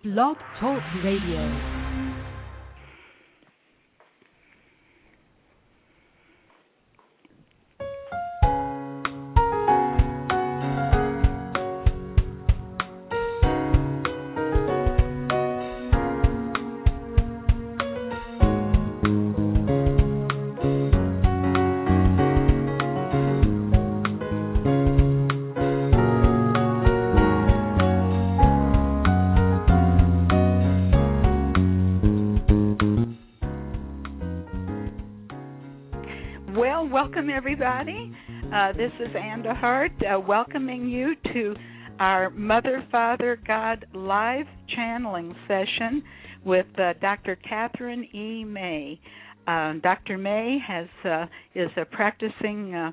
Blog Talk Radio. Welcome, everybody. This is Anda Hart welcoming you to our Mother, Father, God live channeling session with Dr. Kathryn E. May. Dr. May is a practicing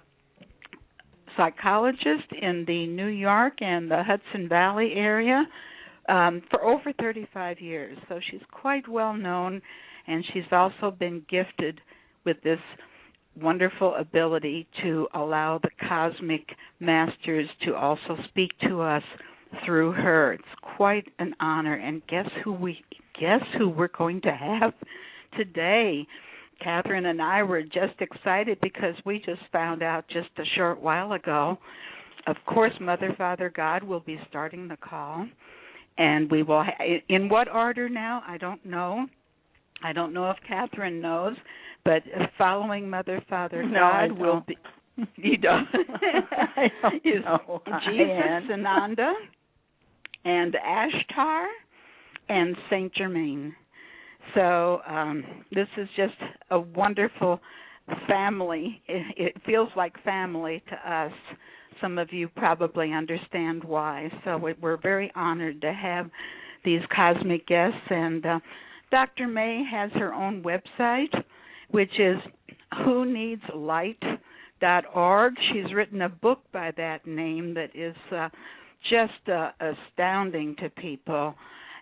psychologist in the New York and the Hudson Valley area for over 35 years. So she's quite well known, and she's also been gifted with this wonderful ability to allow the cosmic masters to also speak to us through her. It's quite an honor. And guess who we're going to have today? Kathryn and I were just excited because we just found out just a short while ago. Of course, Mother, Father, God will be starting the call, and we will. In what order now? I don't know. I don't know if Kathryn knows. But following Mother, Father, God will be. You don't. I don't know. Jesus, Sananda, and Ashtar and St Germain. So this is just a wonderful family. It feels like family to us. Some of you probably understand why. So we're very honored to have these cosmic guests. And Dr. May has her own website, which is whoneedslight.org. She's written a book by that name that is just astounding to people,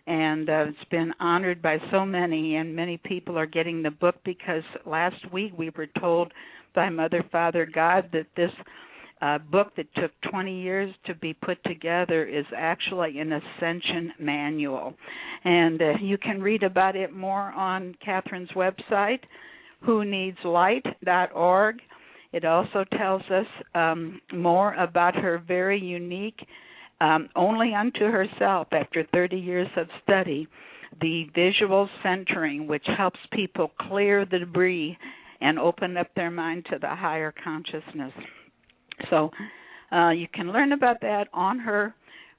and it's been honored by so many, and many people are getting the book because last week we were told by Mother, Father, God that this book that took 20 years to be put together is actually an ascension manual, and you can read about it more on Kathryn's website, whoneedslight.org. It also tells us more about her very unique, only unto herself after 30 years of study, the visual centering, which helps people clear the debris and open up their mind to the higher consciousness. So you can learn about that on her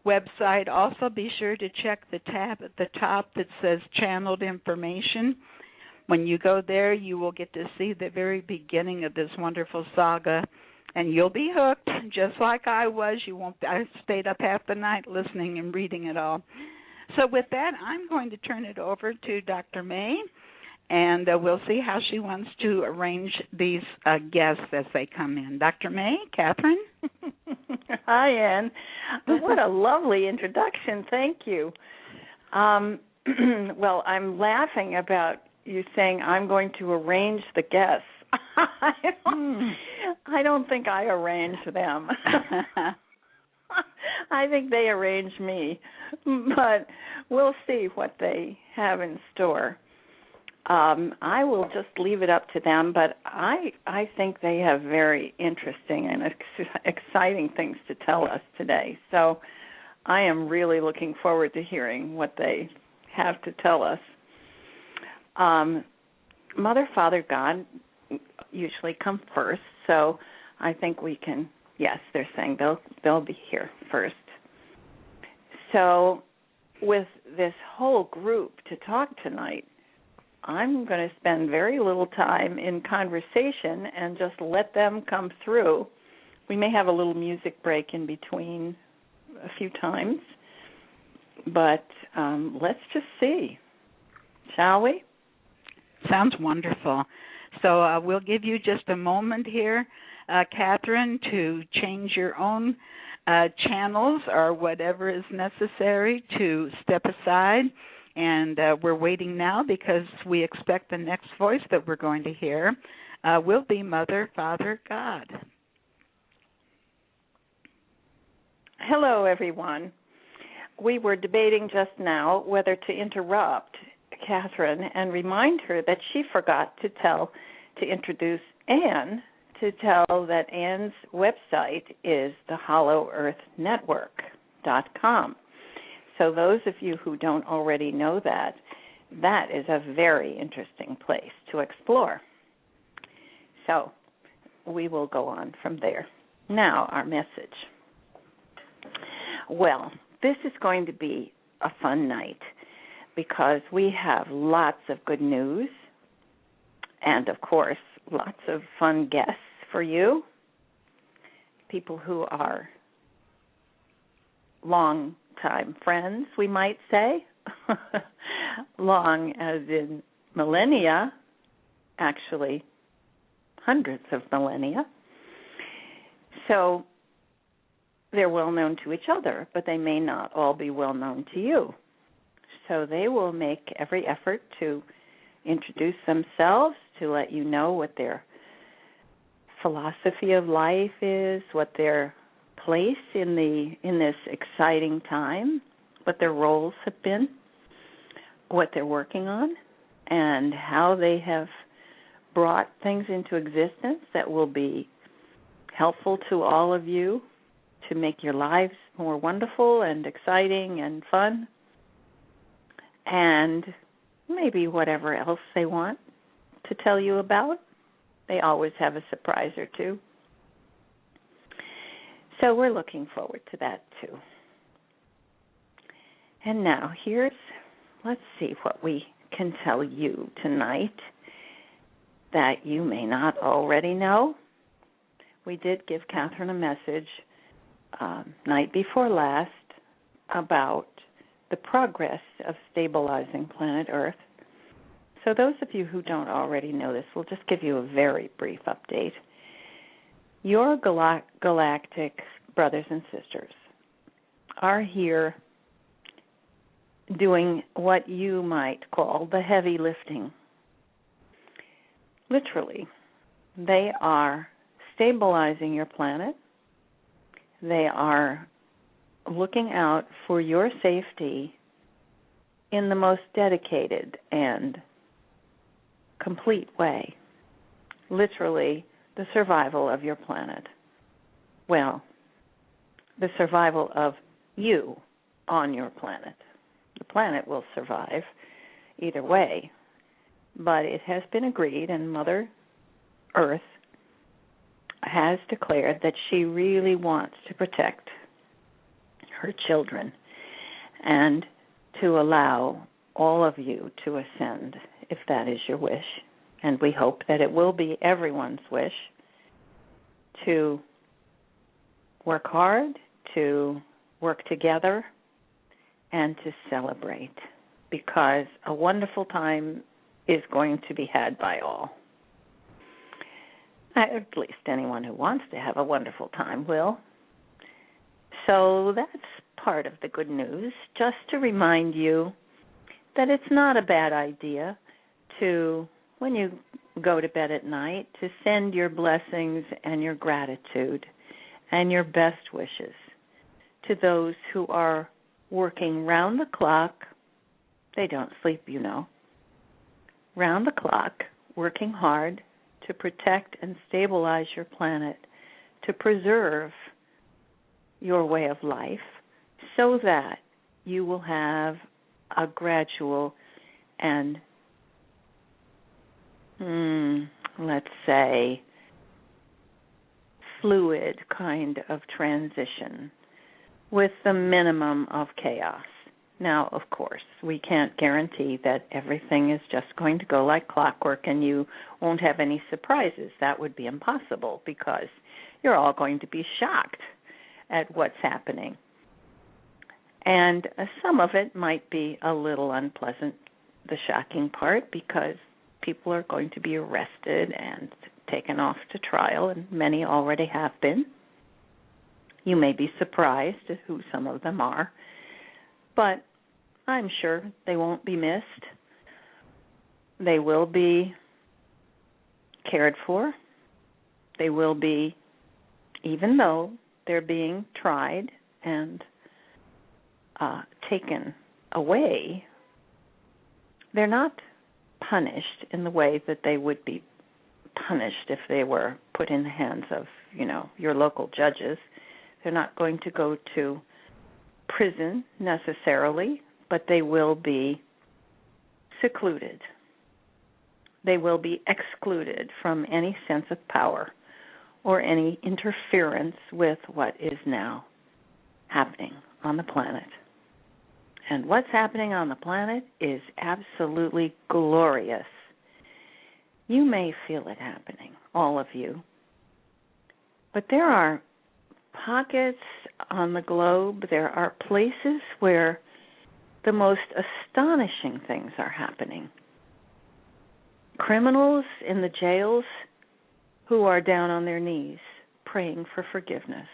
website. Also be sure to check the tab at the top that says Channeled Information. When you go there, you will get to see the very beginning of this wonderful saga, and you'll be hooked, just like I was. I stayed up half the night listening and reading it all. So with that, I'm going to turn it over to Dr. May, and we'll see how she wants to arrange these guests as they come in. Dr. May, Kathryn? Hi, Ann. What a lovely introduction. Thank you. Well, I'm laughing about you saying I'm going to arrange the guests. I don't think I arrange them. I think they arrange me, but we'll see what they have in store. I will just leave it up to them, but I think they have very interesting and exciting things to tell us today. So I am really looking forward to hearing what they have to tell us. Mother, Father, God usually come first, so I think we can, yes, they're saying they'll be here first. So with this whole group to talk tonight, I'm going to spend very little time in conversation and just let them come through. We may have a little music break in between a few times, but let's just see, shall we? Sounds wonderful. So we'll give you just a moment here, Kathryn, to change your own channels or whatever is necessary to step aside. And we're waiting now because we expect the next voice that we're going to hear will be Mother, Father, God. Hello, everyone. we were debating just now whether to interrupt Kathryn and remind her that she forgot to introduce Anne, to tell that Anne's website is thehollowearthnetwork.com. So those of you who don't already know that, that is a very interesting place to explore. So we will go on from there. Now, our message. Well, this is going to be a fun night because we have lots of good news and, of course, lots of fun guests for you, people who are long-time friends, we might say, long as in millennia, actually hundreds of millennia. So they're well known to each other, but they may not all be well known to you. So they will make every effort to introduce themselves, to let you know what their philosophy of life is, what their place in this exciting time, what their roles have been, what they're working on, and how they have brought things into existence that will be helpful to all of you to make your lives more wonderful and exciting and fun, and maybe whatever else they want to tell you about. They always have a surprise or two. So we're looking forward to that too. And now let's see what we can tell you tonight that you may not already know. We did give Kathryn a message night before last about the progress of stabilizing planet Earth. So those of you who don't already know this, we'll just give you a very brief update. Your galactic brothers and sisters are here doing what you might call the heavy lifting. Literally, they are stabilizing your planet. They are looking out for your safety in the most dedicated and complete way. Literally, the survival of your planet. Well, the survival of you on your planet. The planet will survive either way, but it has been agreed, and Mother Earth has declared that she really wants to protect her children and to allow all of you to ascend, if that is your wish. And we hope that it will be everyone's wish to work hard, to work together, and to celebrate, because a wonderful time is going to be had by all. At least anyone who wants to have a wonderful time will. So that's part of the good news, just to remind you that it's not a bad idea to, when you go to bed at night, to send your blessings and your gratitude and your best wishes to those who are working round the clock. They don't sleep, you know. Round the clock, working hard to protect and stabilize your planet, to preserve your way of life, so that you will have a gradual and, let's say, fluid kind of transition with the minimum of chaos. Now, of course, we can't guarantee that everything is just going to go like clockwork and you won't have any surprises. That would be impossible, because you're all going to be shocked at what's happening. And some of it might be a little unpleasant, the shocking part, because people are going to be arrested and taken off to trial, and many already have been. You may be surprised at who some of them are, but I'm sure they won't be missed. They will be cared for. They will be, even though they're being tried and taken away, they're not punished in the way that they would be punished if they were put in the hands of, your local judges. They're not going to go to prison necessarily, but they will be secluded. They will be excluded from any sense of power or any interference with what is now happening on the planet. And what's happening on the planet is absolutely glorious. You may feel it happening, all of you. But there are pockets on the globe, there are places where the most astonishing things are happening. Criminals in the jails who are down on their knees praying for forgiveness,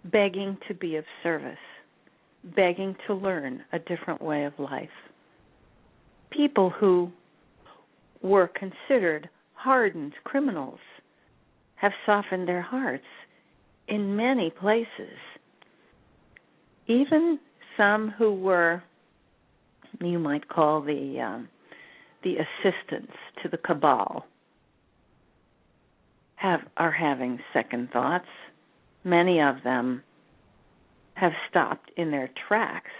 begging to be of service, begging to learn a different way of life. People who were considered hardened criminals have softened their hearts in many places. Even some who were, you might call the assistants to the cabal, are having second thoughts. Many of them have stopped in their tracks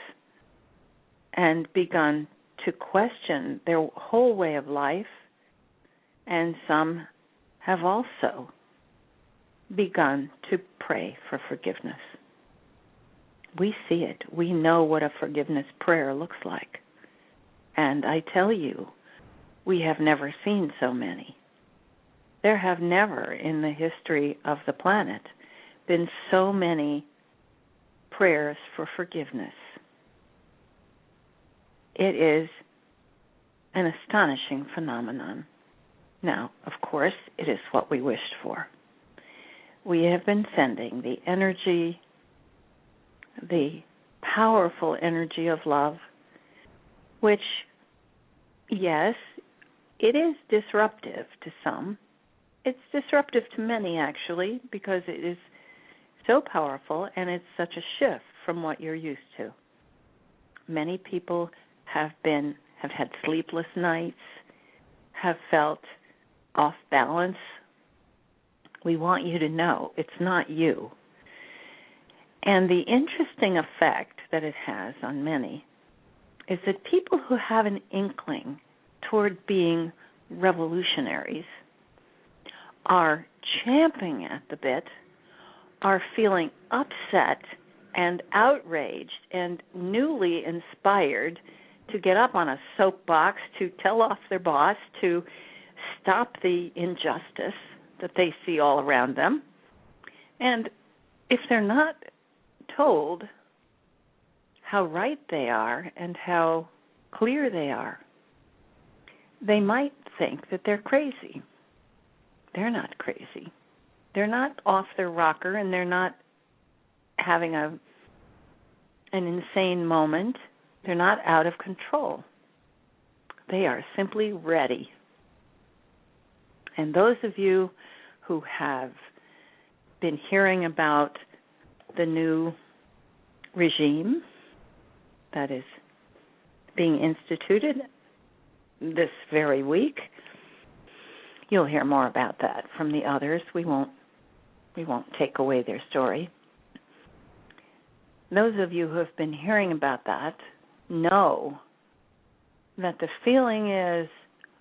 and begun to question their whole way of life, and some have also begun to pray for forgiveness. We see it. We know what a forgiveness prayer looks like. And I tell you, we have never seen so many. There have never in the history of the planet been so many prayers for forgiveness. It is an astonishing phenomenon. Now, of course, it is what we wished for. We have been sending the energy, the powerful energy of love, which, yes, it is disruptive to some. It's disruptive to many, actually, because it is so powerful and it's such a shift from what you're used to. Many people have had sleepless nights, have felt off balance. We want you to know it's not you. And the interesting effect that it has on many is that people who have an inkling toward being revolutionaries are champing at the bit, are feeling upset and outraged and newly inspired to get up on a soapbox, to tell off their boss, to stop the injustice that they see all around them. And if they're not told how right they are and how clear they are, they might think that they're crazy. They're not crazy. They're not off their rocker, and they're not having an insane moment. They're not out of control. They are simply ready. And those of you who have been hearing about the new regime that is being instituted this very week, you'll hear more about that from the others. We won't take away their story. Those of you who have been hearing about that know that the feeling is,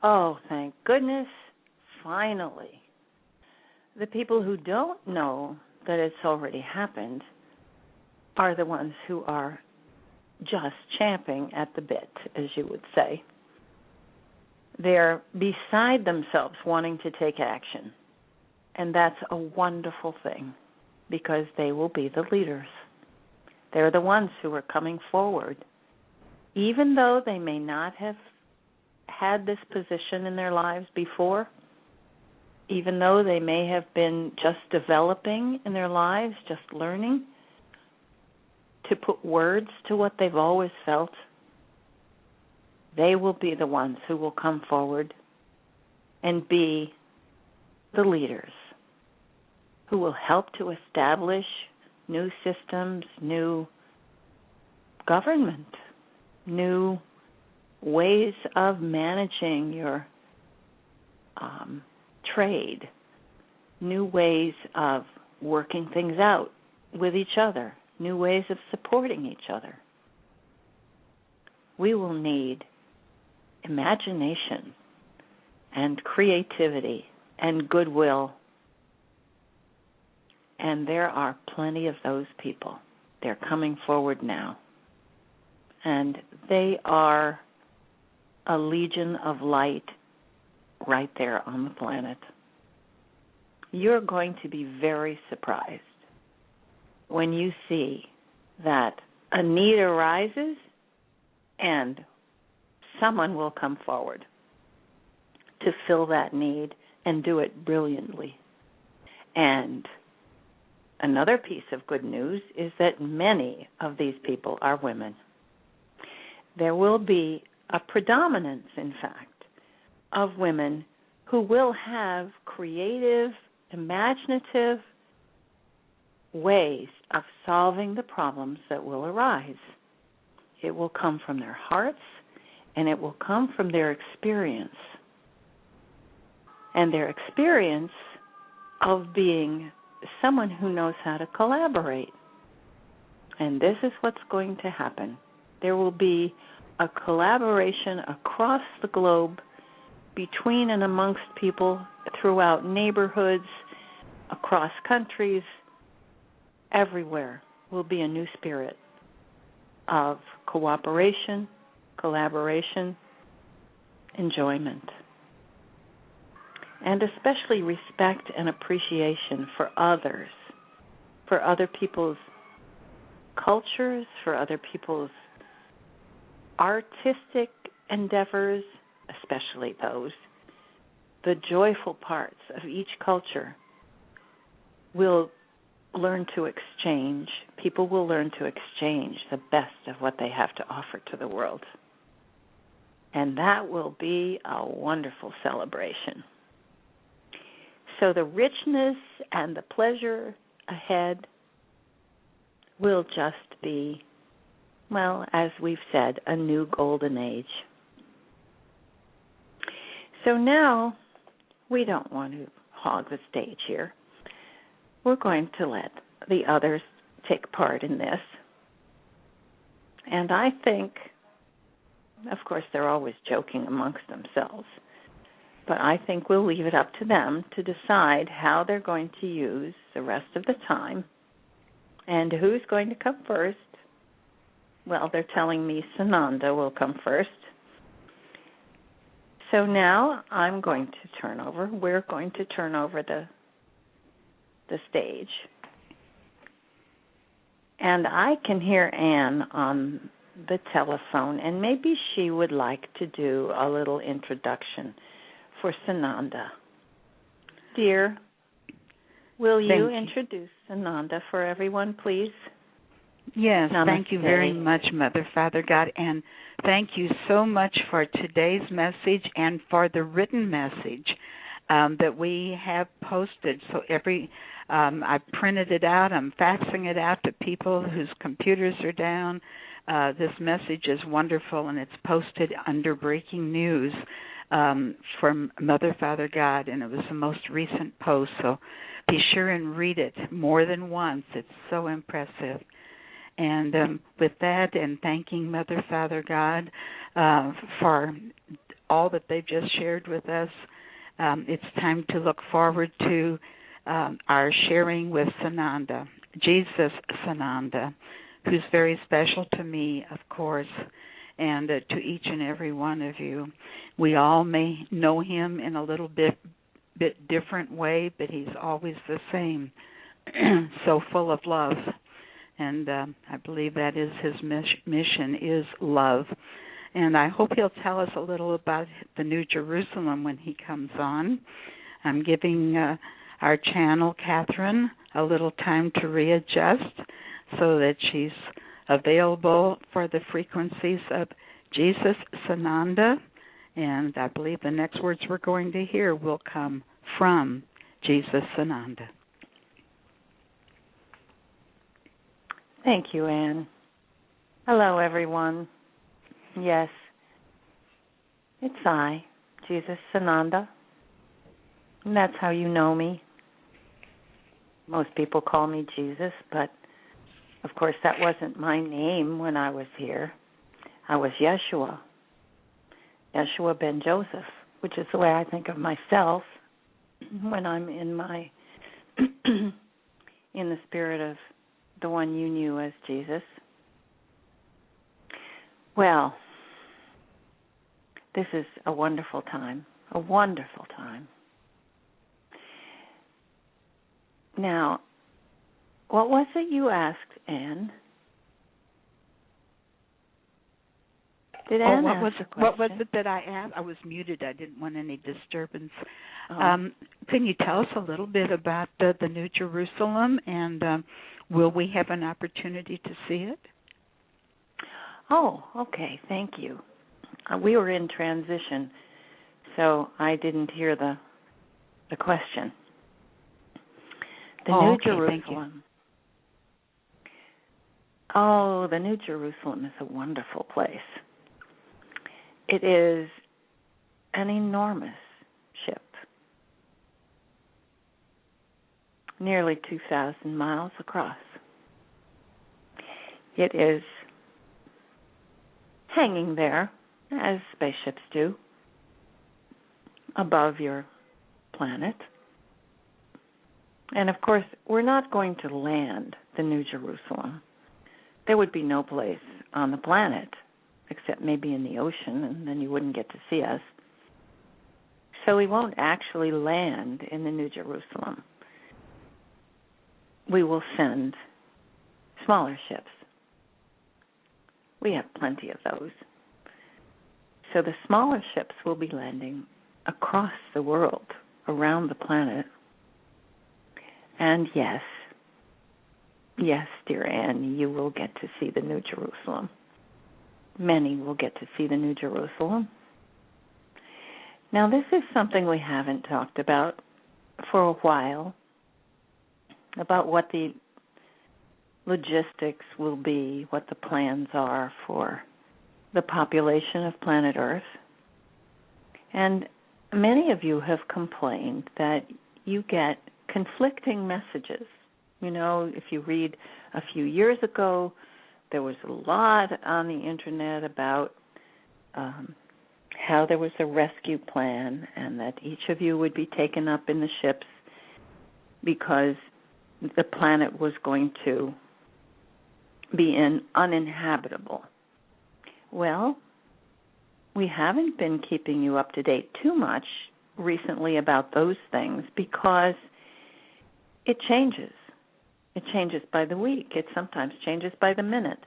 oh, thank goodness, finally. The people who don't know that it's already happened are the ones who are just champing at the bit, as you would say. They're beside themselves wanting to take action. And that's a wonderful thing, because they will be the leaders. They're the ones who are coming forward. Even though they may not have had this position in their lives before, even though they may have been just developing in their lives, just learning to put words to what they've always felt, they will be the ones who will come forward and be the leaders who will help to establish new systems, new government, new ways of managing your trade, new ways of working things out with each other, new ways of supporting each other. We will need imagination and creativity and goodwill. And there are plenty of those people. They're coming forward now. And they are a legion of light right there on the planet. You're going to be very surprised when you see that a need arises and someone will come forward to fill that need and do it brilliantly. And another piece of good news is that many of these people are women. There will be a predominance, in fact, of women who will have creative, imaginative ways of solving the problems that will arise. It will come from their hearts, and it will come from their experience. And their experience of being someone who knows how to collaborate. And this is what's going to happen. There will be a collaboration across the globe between and amongst people throughout neighborhoods, across countries, everywhere will be a new spirit of cooperation, collaboration, enjoyment, and especially respect and appreciation for others, for other people's cultures, for other people's artistic endeavors, especially those. The joyful parts of each culture will learn to exchange. People will learn to exchange the best of what they have to offer to the world. And that will be a wonderful celebration. So the richness and the pleasure ahead will just be, well, as we've said, a new golden age. So now we don't want to hog the stage here. We're going to let the others take part in this. And I think, of course, they're always joking amongst themselves, but I think we'll leave it up to them to decide how they're going to use the rest of the time and who's going to come first. Well, they're telling me Sananda will come first. So now we're going to turn over the stage. And I can hear Anne on the telephone, and maybe she would like to do a little introduction for Sananda. Dear, will you introduce Sananda for everyone, please? Yes, Namaste. Thank you very much, Mother, Father God, and thank you so much for today's message and for the written message that we have posted. So I printed it out. I'm faxing it out to people whose computers are down. This message is wonderful, and it's posted under breaking news from Mother, Father God, and it was the most recent post. So be sure and read it more than once. It's so impressive. And with that, and thanking Mother, Father God for all that they've just shared with us, it's time to look forward to our sharing with Sananda, Jesus Sananda, who's very special to me, of course, and to each and every one of you. We all may know him in a little bit different way, but he's always the same, so full of love. And I believe that is his mission, is love. And I hope he'll tell us a little about the New Jerusalem when he comes on. I'm giving our channel, Kathryn, a little time to readjust so that she's available for the frequencies of Jesus Sananda. And I believe the next words we're going to hear will come from Jesus Sananda. Thank you, Anne. Hello, everyone. Yes, it's I, Jesus Sananda, and that's how you know me. Most people call me Jesus, but of course that wasn't my name when I was here. I was Yeshua ben Joseph, which is the way I think of myself when I'm in my in the spirit of the one you knew as Jesus. Well, this is a wonderful time, a wonderful time. Now, what was it you asked, Anne? Did Anne ask a question? What was it that I asked? I was muted. I didn't want any disturbance. Can you tell us a little bit about the New Jerusalem, and will we have an opportunity to see it? Oh, okay. Thank you. We were in transition, so I didn't hear the question. New Jerusalem. Thank you. Oh, the New Jerusalem is a wonderful place. It is an enormous ship, nearly 2,000 miles across. It is hanging there, as spaceships do, above your planet. And, of course, we're not going to land the New Jerusalem. There would be no place on the planet except maybe in the ocean, and then you wouldn't get to see us. So we won't actually land in the New Jerusalem. We will send smaller ships. We have plenty of those. So the smaller ships will be landing across the world, around the planet. And yes, dear Anne, you will get to see the New Jerusalem. Many will get to see the New Jerusalem. Now, this is something we haven't talked about for a while, about what the logistics will be, what the plans are for the population of planet Earth. And many of you have complained that you get conflicting messages. You know, if you read a few years ago, there was a lot on the internet about how there was a rescue plan and that each of you would be taken up in the ships because the planet was going to be uninhabitable. Well, we haven't been keeping you up to date too much recently about those things because it changes. It changes by the week. It sometimes changes by the minute.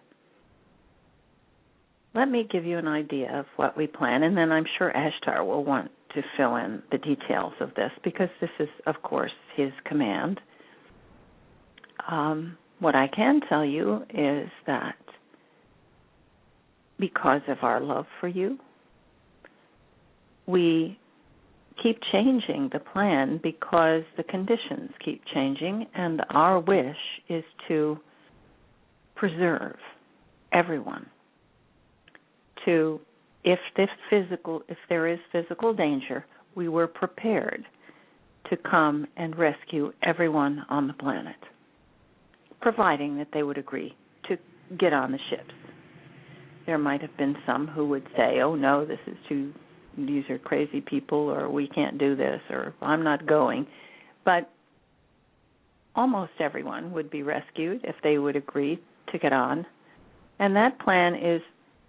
Let me give you an idea of what we plan, and then I'm sure Ashtar will want to fill in the details of this because this is, of course, his command. What I can tell you is that because of our love for you, we keep changing the plan because the conditions keep changing, and our wish is to preserve everyone. If there is physical danger, we were prepared to come and rescue everyone on the planet, providing that they would agree to get on the ships. There might have been some who would say, oh no, these are crazy people, or we can't do this, or I'm not going. But almost everyone would be rescued if they would agree to get on. And that plan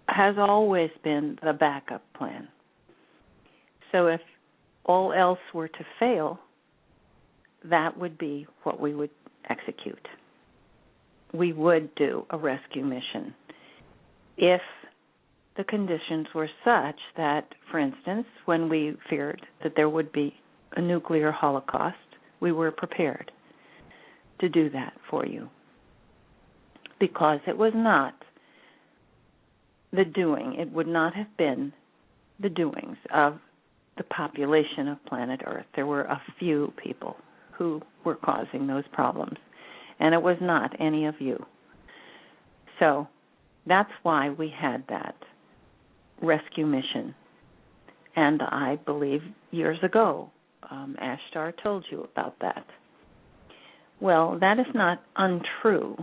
has always been the backup plan. So if all else were to fail, that would be what we would execute. We would do a rescue mission if the conditions were such that, for instance, when we feared that there would be a nuclear holocaust, we were prepared to do that for you. Because it was not the doing, it would not have been the doings of the population of planet Earth. There were a few people who were causing those problems, and it was not any of you. So That's why we had that rescue mission. And I believe years ago, Ashtar told you about that. Well, that is not untrue.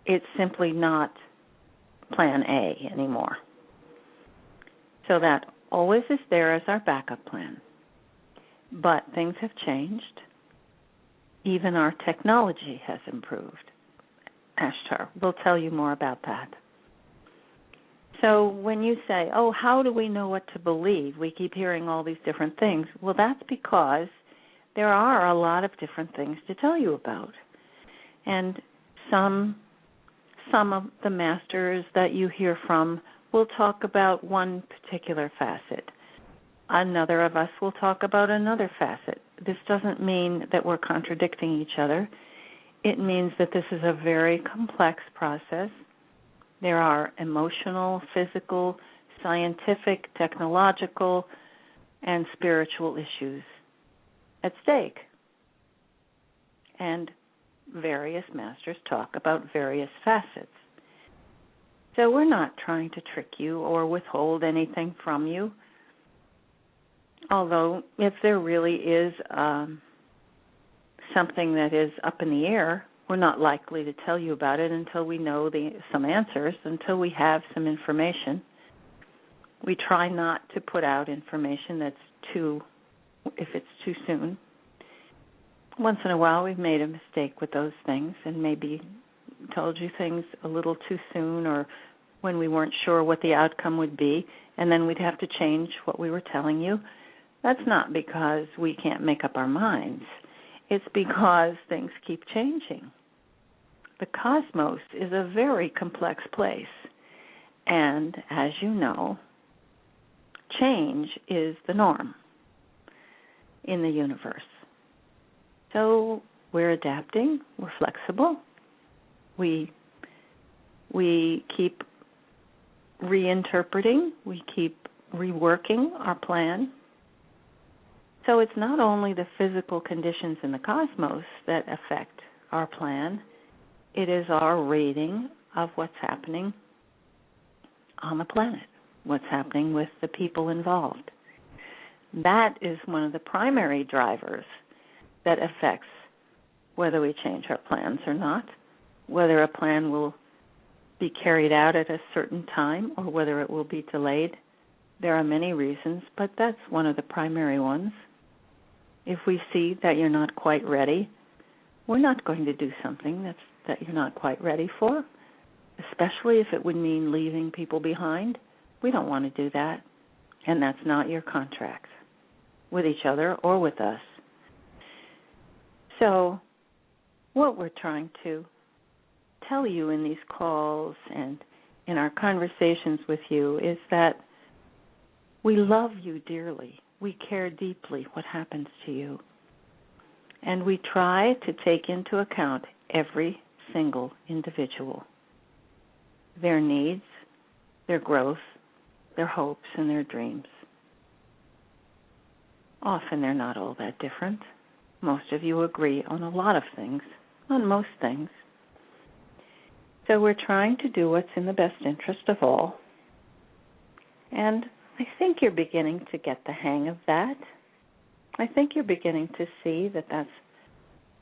It's simply not plan A anymore. So that always is there as our backup plan. But things have changed. Even our technology has improved. Ashtar will tell you more about that. So when you say, oh, how do we know what to believe? We keep hearing all these different things. Well, that's because there are a lot of different things to tell you about. And some of the masters that you hear from will talk about one particular facet. Another of us will talk about another facet. This doesn't mean that we're contradicting each other. It means that this is a very complex process. There are emotional, physical, scientific, technological, and spiritual issues at stake. And various masters talk about various facets. So we're not trying to trick you or withhold anything from you. Although if there really is something that is up in the air, we're not likely to tell you about it until we know some answers, until we have some information. We try not to put out information if it's too soon. Once in a while we've made a mistake with those things and maybe told you things a little too soon or when we weren't sure what the outcome would be, and then we'd have to change what we were telling you. That's not because we can't make up our minds. It's because things keep changing. The cosmos is a very complex place, and as you know, change is the norm in the universe. So we're adapting, we're flexible, we keep reinterpreting, we keep reworking our plan. So it's not only the physical conditions in the cosmos that affect our plan, it is our reading of what's happening on the planet, what's happening with the people involved. That is one of the primary drivers that affects whether we change our plans or not, whether a plan will be carried out at a certain time or whether it will be delayed. There are many reasons, but that's one of the primary ones. If we see that you're not quite ready, we're not going to do something that you're not quite ready for, especially if it would mean leaving people behind. We don't want to do that, and that's not your contract with each other or with us. So what we're trying to tell you in these calls and in our conversations with you is that we love you dearly. We care deeply what happens to you. And we try to take into account every single individual, their needs, their growth, their hopes, and their dreams. Often they're not all that different. Most of you agree on a lot of things, on most things. So we're trying to do what's in the best interest of all. And I think you're beginning to get the hang of that. I think you're beginning to see that that's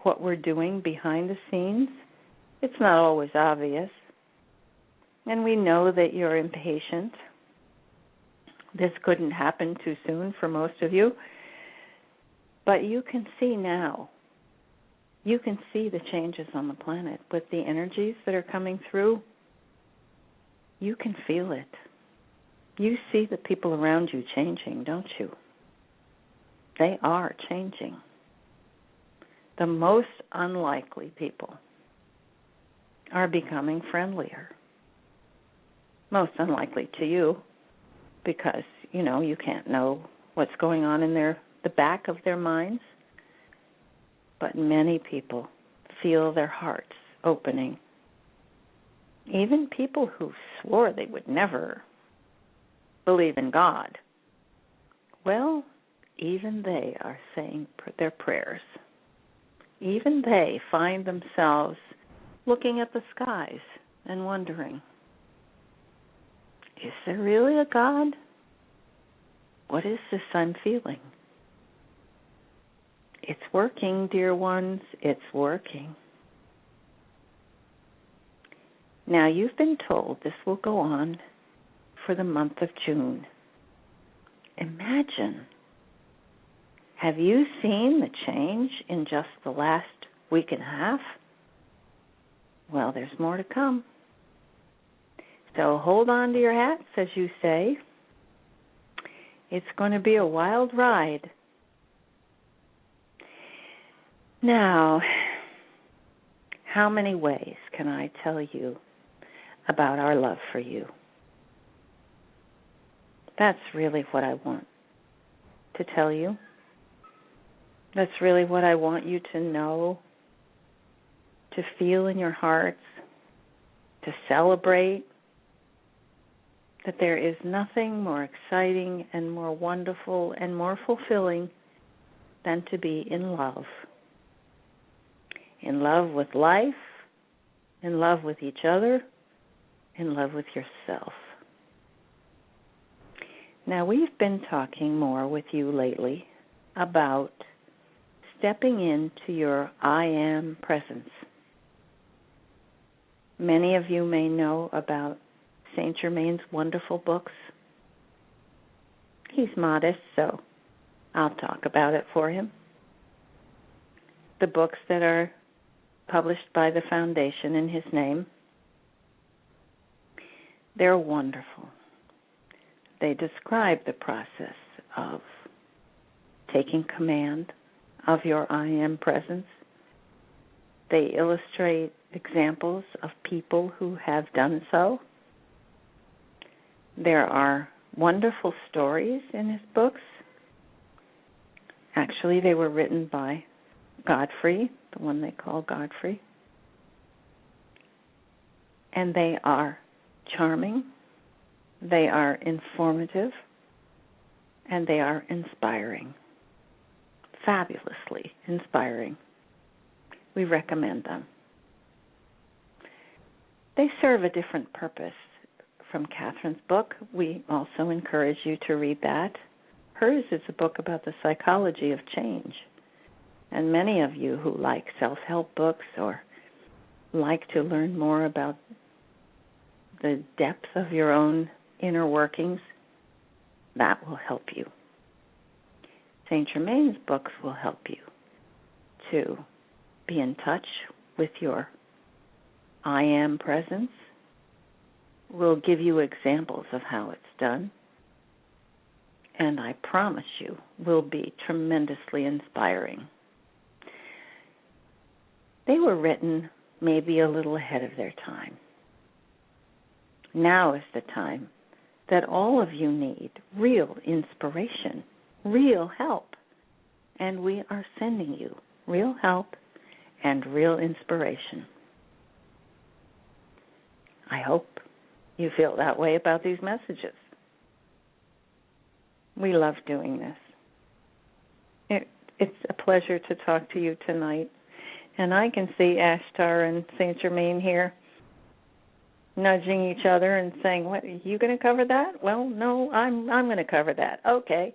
what we're doing behind the scenes. It's not always obvious. And we know that you're impatient. This couldn't happen too soon for most of you. But you can see now. You can see the changes on the planet with the energies that are coming through. You can feel it. You see the people around you changing, don't you? They are changing. The most unlikely people are becoming friendlier. Most unlikely to you because, you can't know what's going on in the back of their minds. But many people feel their hearts opening. Even people who swore they would never believe in God. Well, even they are saying their prayers. Even they find themselves looking at the skies and wondering, is there really a God? What is this I'm feeling? It's working, dear ones. It's working. Now, you've been told this will go on for the month of June. Imagine. Have you seen the change in just the last week and a half? Well, there's more to come. So hold on to your hats, as you say. It's going to be a wild ride. Now, how many ways can I tell you about our love for you? That's really what I want to tell you. That's really what I want you to know, to feel in your hearts, to celebrate, that there is nothing more exciting and more wonderful and more fulfilling than to be in love. In love with life, in love with each other, in love with yourself. Now, we've been talking more with you lately about stepping into your I am presence. Many of you may know about St. Germain's wonderful books. He's modest, so I'll talk about it for him. The books that are published by the foundation in his name, they're wonderful. They describe the process of taking command of your I am presence. They illustrate examples of people who have done so. There are wonderful stories in his books. Actually, they were written by Godfrey, the one they call Godfrey. And they are charming, they are informative, and they are inspiring. Fabulously inspiring. We recommend them. They serve a different purpose from Kathryn's book. We also encourage you to read that. Hers is a book about the psychology of change. And many of you who like self-help books or like to learn more about the depth of your own inner workings, that will help you. St. Germain's books will help you to be in touch with your I am presence. We'll give you examples of how it's done. And I promise you, will be tremendously inspiring. They were written maybe a little ahead of their time. Now is the time that all of you need real inspiration, real help. And we are sending you real help and real inspiration. I hope you feel that way about these messages. We love doing this. It's a pleasure to talk to you tonight. And I can see Ashtar and St. Germain here nudging each other and saying, "What, are you going to cover that?" Well, no, I'm going to cover that. Okay.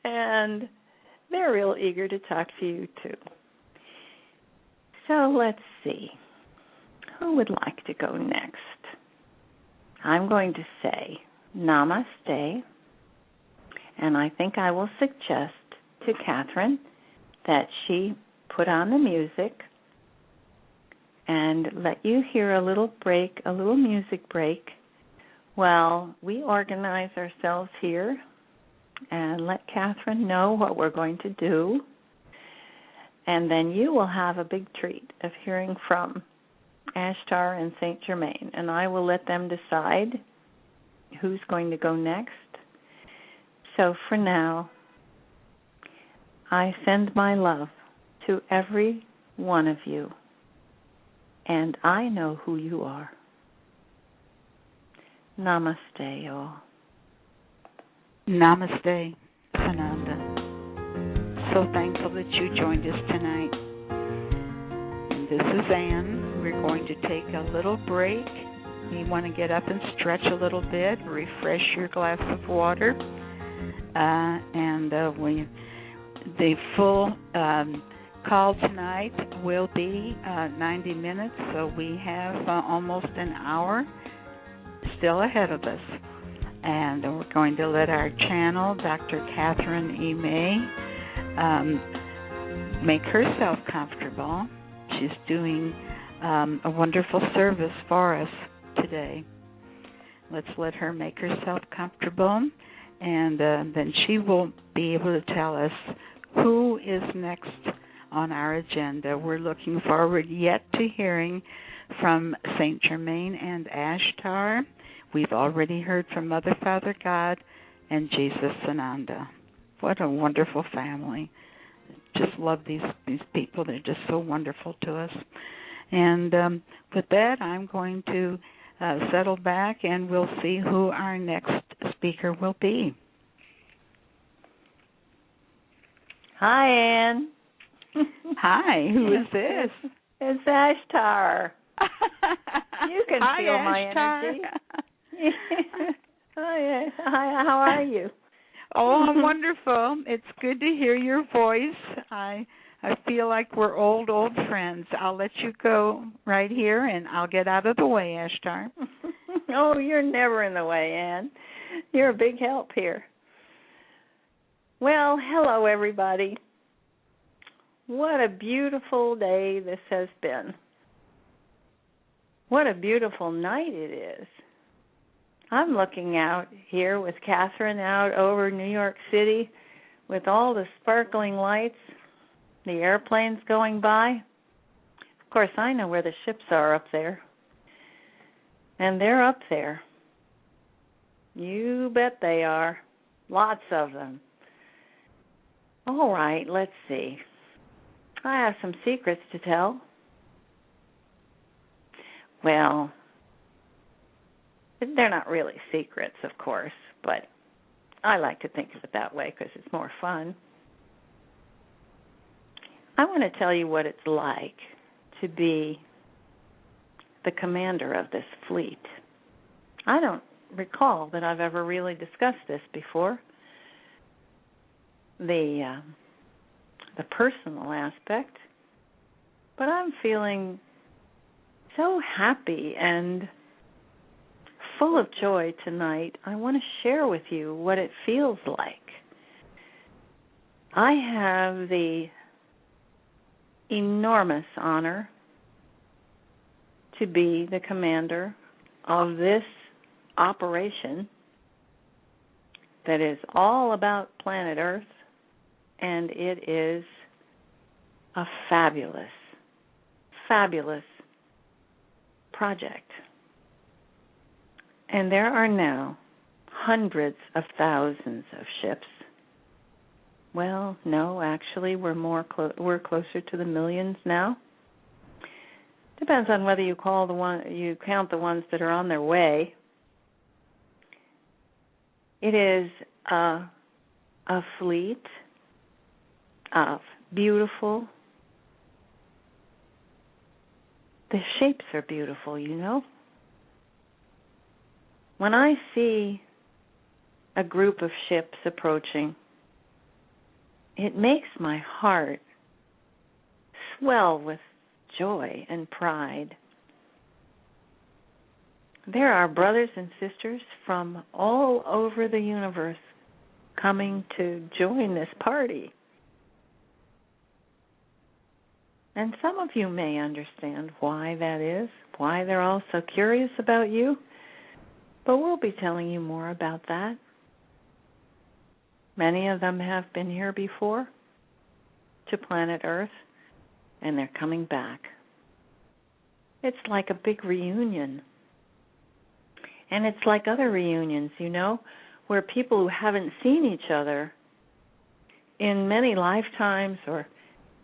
And they're real eager to talk to you, too. So let's see. Who would like to go next? I'm going to say namaste, and I think I will suggest to Kathryn that she put on the music and let you hear a little break, a little music break, while we organize ourselves here and let Kathryn know what we're going to do. And then you will have a big treat of hearing from Ashtar and St. Germain, and I will let them decide who's going to go next. So for now, I send my love to every one of you, and I know who you are. Namaste, all. Namaste, Sananda. So thankful that you joined us tonight. And this is Anne. We're going to take a little break you want to get up and stretch a little bit, refresh your glass of water, the full call tonight will be 90 minutes, so we have almost an hour still ahead of us. And we're going to let our channel, Dr. Kathryn E. May, make herself comfortable. She's doing a wonderful service for us today. Let's let her make herself comfortable, and then she will be able to tell us who is next on our agenda. We're looking forward yet to hearing from St. Germain and Ashtar. We've already heard from Mother, Father, God, and Jesus Sananda. What a wonderful family. Just love these people. They're just so wonderful to us. And with that, I'm going to settle back, and we'll see who our next speaker will be. Hi, Ann. Hi, who is this? It's Ashtar. You can Hi, feel Ashtar. my energy. Hi, how are you? Oh, I'm wonderful. It's good to hear your voice. I feel like we're old friends. I'll let you go right here, and I'll get out of the way, Ashtar. Oh, you're never in the way, Ann. You're a big help here. Well, hello, everybody. What a beautiful day this has been. What a beautiful night it is. I'm looking out here with Kathryn out over New York City with all the sparkling lights, the airplanes going by. Of course, I know where the ships are up there. And they're up there. You bet they are. Lots of them. All right, let's see. I have some secrets to tell. Well, they're not really secrets, of course, but I like to think of it that way because it's more fun. I want to tell you what it's like to be the commander of this fleet. I don't recall that I've ever really discussed this before. The personal aspect, but I'm feeling so happy and full of joy tonight. I want to share with you what it feels like. I have the enormous honor to be the commander of this operation that is all about planet Earth, and it is a fabulous, fabulous project. And there are now hundreds of thousands of ships. Well, no, actually, we're closer to the millions now. Depends on whether you count the ones that are on their way. It is a fleet of beautiful. The shapes are beautiful, you know. When I see a group of ships approaching, it makes my heart swell with joy and pride. There are brothers and sisters from all over the universe coming to join this party. And some of you may understand why that is, why they're all so curious about you, but we'll be telling you more about that. Many of them have been here before to planet Earth, and they're coming back. It's like a big reunion. And it's like other reunions, you know, where people who haven't seen each other in many lifetimes or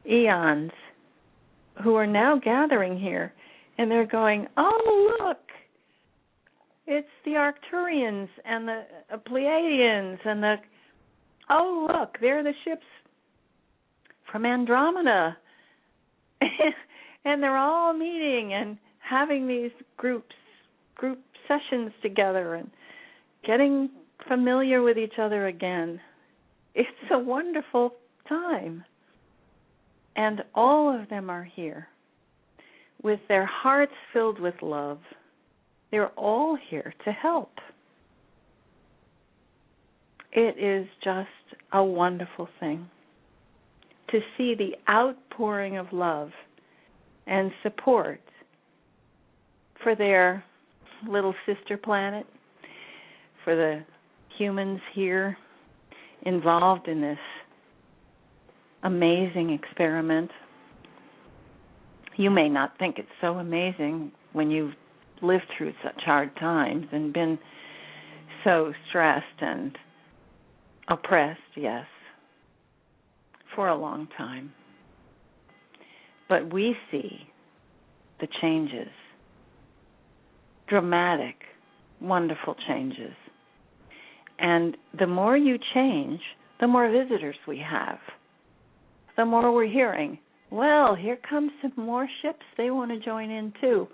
eons who are now gathering here, and they're going, oh, look, it's the Arcturians and the Pleiadians and oh, look, they're the ships from Andromeda. And they're all meeting and having these groups group sessions together and getting familiar with each other again. It's a wonderful time. And all of them are here with their hearts filled with love. They're all here to help. It is just a wonderful thing to see the outpouring of love and support for their little sister planet, for the humans here involved in this amazing experiment. You may not think it's so amazing when you've lived through such hard times and been so stressed and oppressed, yes, for a long time. But we see the changes, dramatic, wonderful changes. And the more you change, the more visitors we have. The more we're hearing, well, here comes some more ships. They want to join in too.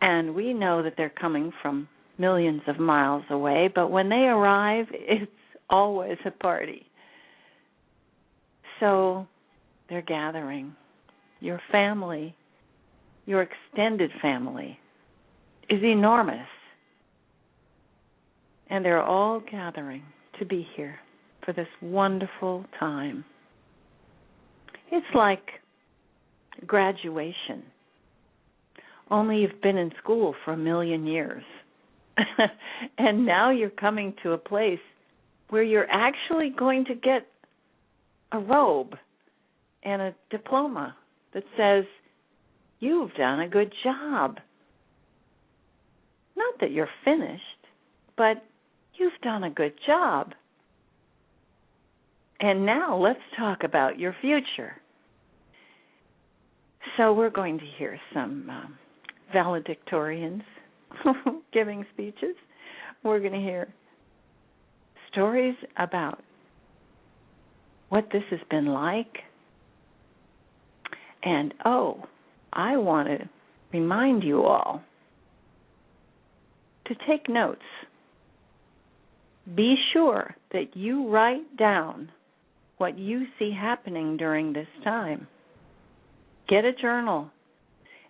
And we know that they're coming from millions of miles away, but when they arrive, it's always a party. So they're gathering. Your family, your extended family, is enormous. And they're all gathering to be here for this wonderful time. It's like graduation, only you've been in school for 1,000,000 years. And now you're coming to a place where you're actually going to get a robe and a diploma that says, you've done a good job. Not that you're finished, but you've done a good job. And now let's talk about your future. So we're going to hear some valedictorians giving speeches. We're going to hear stories about what this has been like. And, I want to remind you all to take notes. Be sure that you write down what you see happening during this time. Get a journal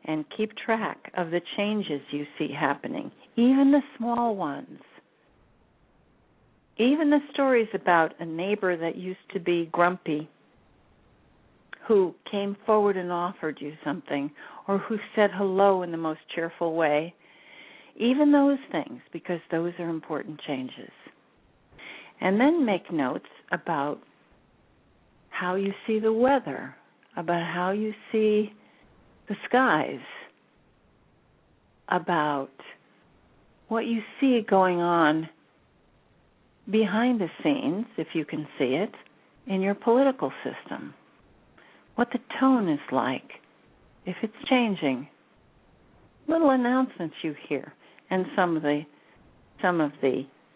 and keep track of the changes you see happening, even the small ones. Even the stories about a neighbor that used to be grumpy, who came forward and offered you something, or who said hello in the most cheerful way. Even those things, because those are important changes. And then make notes about how you see the weather, about how you see the skies, about what you see going on behind the scenes, if you can see it, in your political system. What the tone is like, if it's changing. Little announcements you hear, and some of the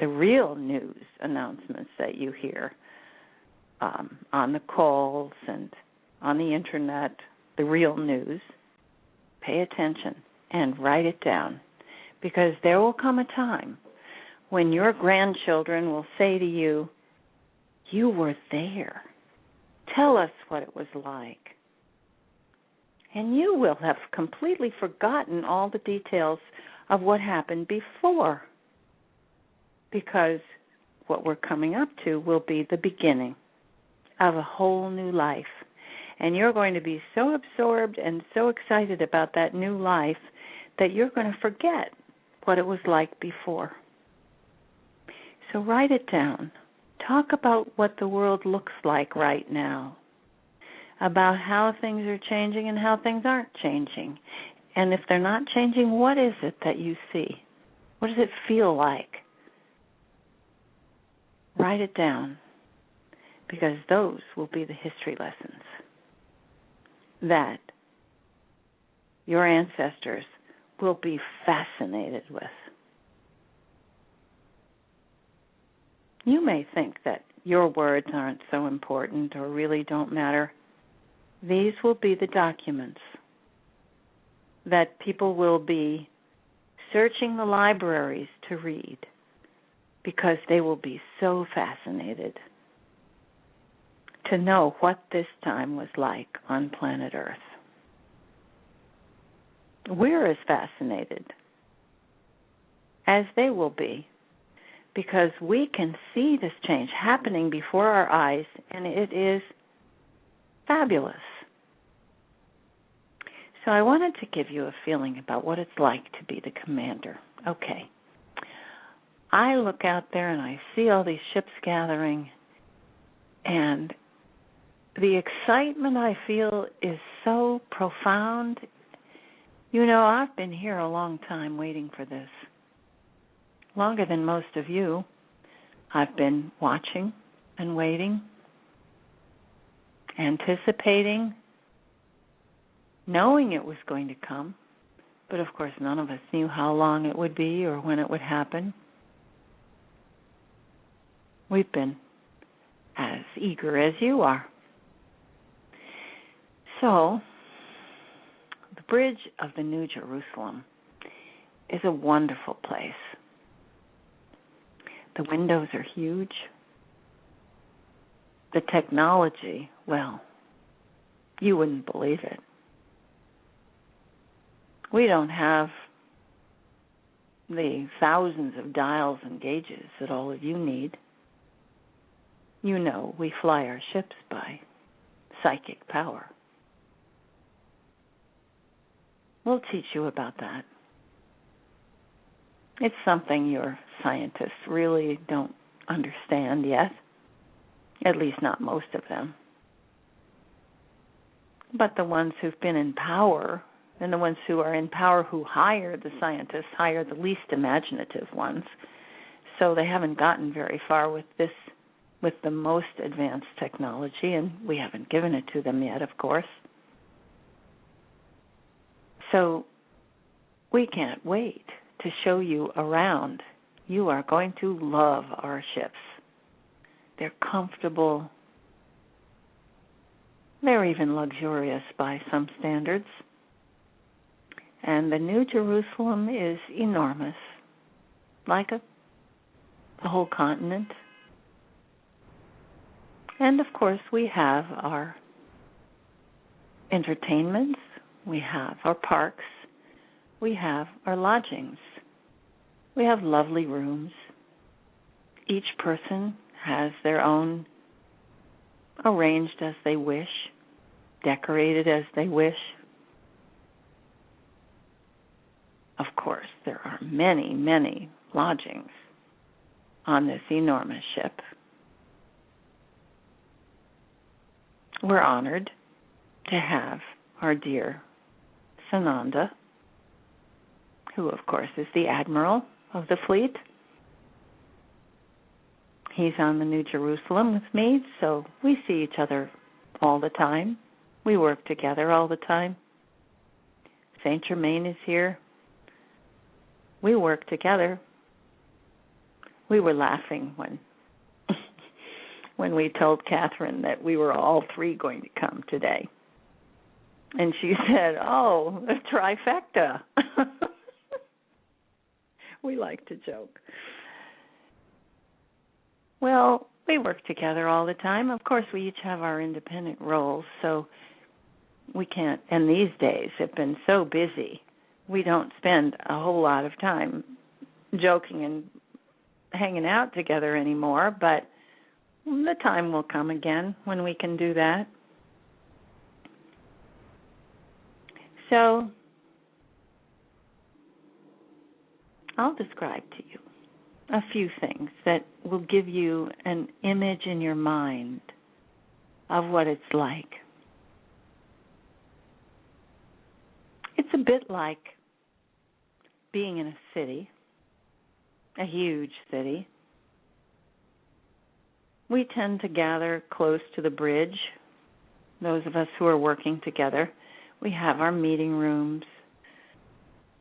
real news announcements that you hear on the calls and on the internet, the real news. Pay attention and write it down, because there will come a time when your grandchildren will say to you, you were there. Tell us what it was like. And you will have completely forgotten all the details of what happened before, because what we're coming up to will be the beginning of a whole new life. And you're going to be so absorbed and so excited about that new life that you're going to forget what it was like before. So write it down. Talk about what the world looks like right now, about how things are changing and how things aren't changing. And if they're not changing, what is it that you see? What does it feel like? Write it down, because those will be the history lessons that your ancestors will be fascinated with. You may think that your words aren't so important or really don't matter. These will be the documents that people will be searching the libraries to read because they will be so fascinated to know what this time was like on planet Earth. We're as fascinated as they will be because we can see this change happening before our eyes, and it is fabulous. So I wanted to give you a feeling about what it's like to be the commander. Okay. I look out there and I see all these ships gathering, and the excitement I feel is so profound. You know, I've been here a long time waiting for this. Longer than most of you. I've been watching and waiting, anticipating, knowing it was going to come, but of course none of us knew how long it would be or when it would happen. We've been as eager as you are. So, the Bridge of the New Jerusalem is a wonderful place. The windows are huge. The technology, well, you wouldn't believe it. We don't have the thousands of dials and gauges that all of you need. You know, we fly our ships by psychic power. We'll teach you about that. It's something your scientists really don't understand yet, at least not most of them. But the ones who've been in power, and the ones who are in power who hire the scientists, hire the least imaginative ones, so they haven't gotten very far with this, with the most advanced technology, and we haven't given it to them yet, of course. So we can't wait to show you around. You are going to love our ships. They're comfortable. They're even luxurious by some standards. And the New Jerusalem is enormous, like a whole continent. And of course, we have our entertainments, we have our parks, we have our lodgings. We have lovely rooms. Each person has their own, arranged as they wish, decorated as they wish. Of course, there are many, many lodgings on this enormous ship. We're honored to have our dear Sananda, who, of course, is the admiral of the fleet. He's on the New Jerusalem with me, so we see each other all the time. We work together all the time. St. Germain is here. We work together. We were laughing when we told Kathryn that we were all three going to come today. And she said, "Oh, a trifecta." We like to joke. Well, we work together all the time. Of course, we each have our independent roles, so we can't, and these days have been so busy, we don't spend a whole lot of time joking and hanging out together anymore, but the time will come again when we can do that. So, I'll describe to you a few things that will give you an image in your mind of what it's like. It's a bit like being in a city, a huge city. We tend to gather close to the bridge, those of us who are working together. We have our meeting rooms.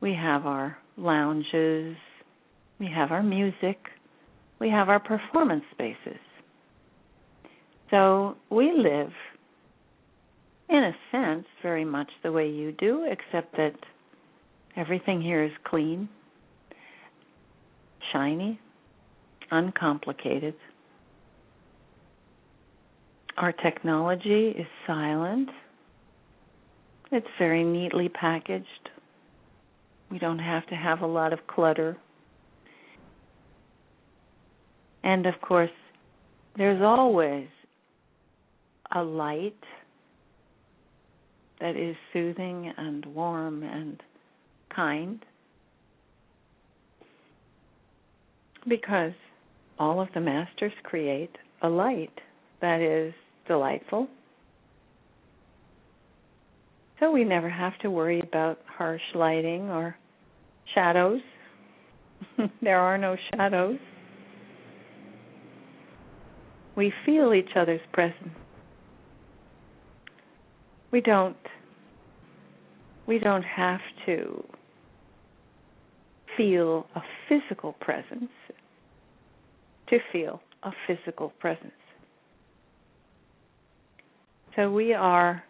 We have our lounges. We have our music. We have our performance spaces. So we live, in a sense, very much the way you do, except that everything here is clean. shiny, uncomplicated. Our technology is silent. It's very neatly packaged. We don't have to have a lot of clutter. And of course, there's always a light that is soothing and warm and kind, because all of the masters create a light that is delightful. So we never have to worry about harsh lighting or shadows. There are no shadows. We feel each other's presence. We don't have to feel a physical presence to feel a physical presence. So we are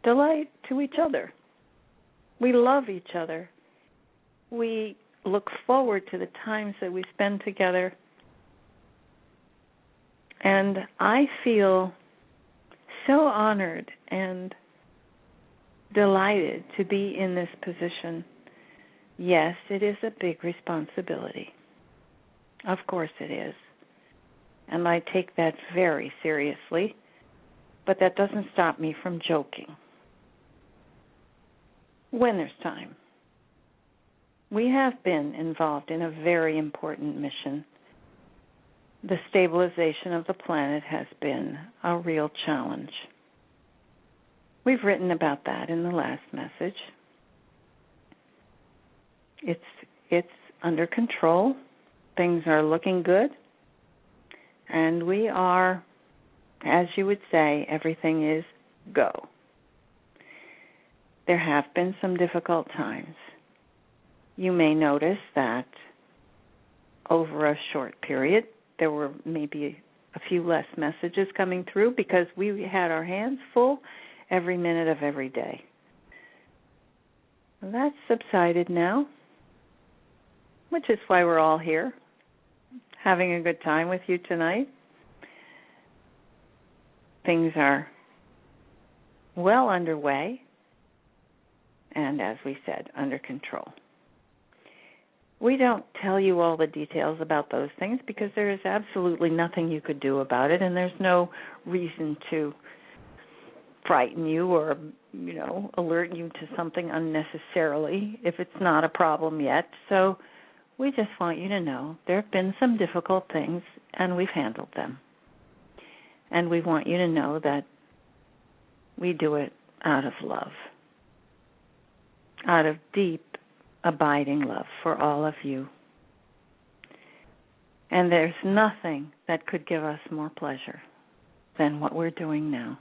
delight to each other. We love each other. We look forward to the times that we spend together. And I feel so honored and delighted to be in this position. Yes, it is a big responsibility. Of course it is. And I take that very seriously, but that doesn't stop me from joking when there's time. We have been involved in a very important mission. The stabilization of the planet has been a real challenge. We've written about that in the last message. It's under control. Things are looking good. And we are, as you would say, everything is go. There have been some difficult times. You may notice that over a short period, there were maybe a few less messages coming through because we had our hands full every minute of every day. Well, that's subsided now, which is why we're all here, having a good time with you tonight. Things are well underway and, as we said, under control. We don't tell you all the details about those things because there is absolutely nothing you could do about it, and there's no reason to frighten you or, alert you to something unnecessarily if it's not a problem yet. So we just want you to know there have been some difficult things, and we've handled them. And we want you to know that we do it out of love, out of deep, abiding love for all of you. And there's nothing that could give us more pleasure than what we're doing now.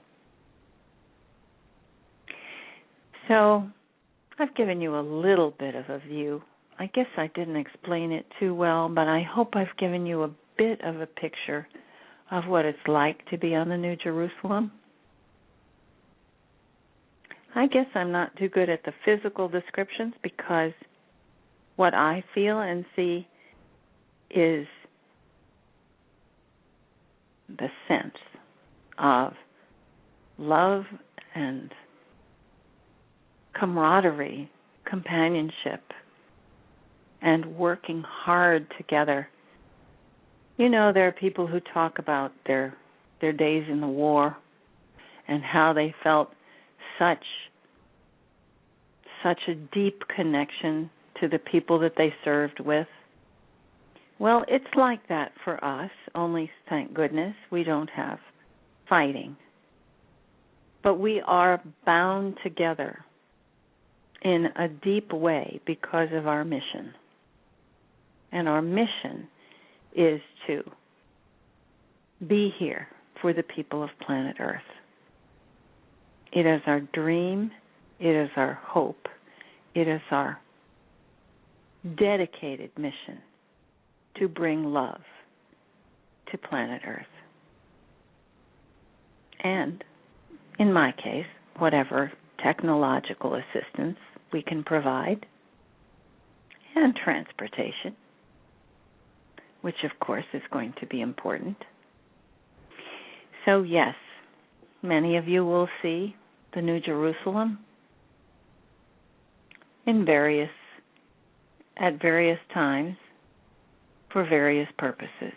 So I've given you a little bit of a view. I guess I didn't explain it too well, but I hope I've given you a bit of a picture of what it's like to be on the New Jerusalem. I guess I'm not too good at the physical descriptions because what I feel and see is the sense of love and camaraderie, companionship, and working hard together. There are people who talk about their days in the war and how they felt such a deep connection to the people that they served with. Well, it's like that for us, only thank goodness we don't have fighting. But we are bound together in a deep way because of our mission. And our mission is to be here for the people of planet Earth. It is our dream, it is our hope, it is our dedicated mission to bring love to planet Earth. And, in my case, whatever technological assistance we can provide. and transportation, which of course is going to be important. So yes, many of you will see the New Jerusalem at various times for various purposes.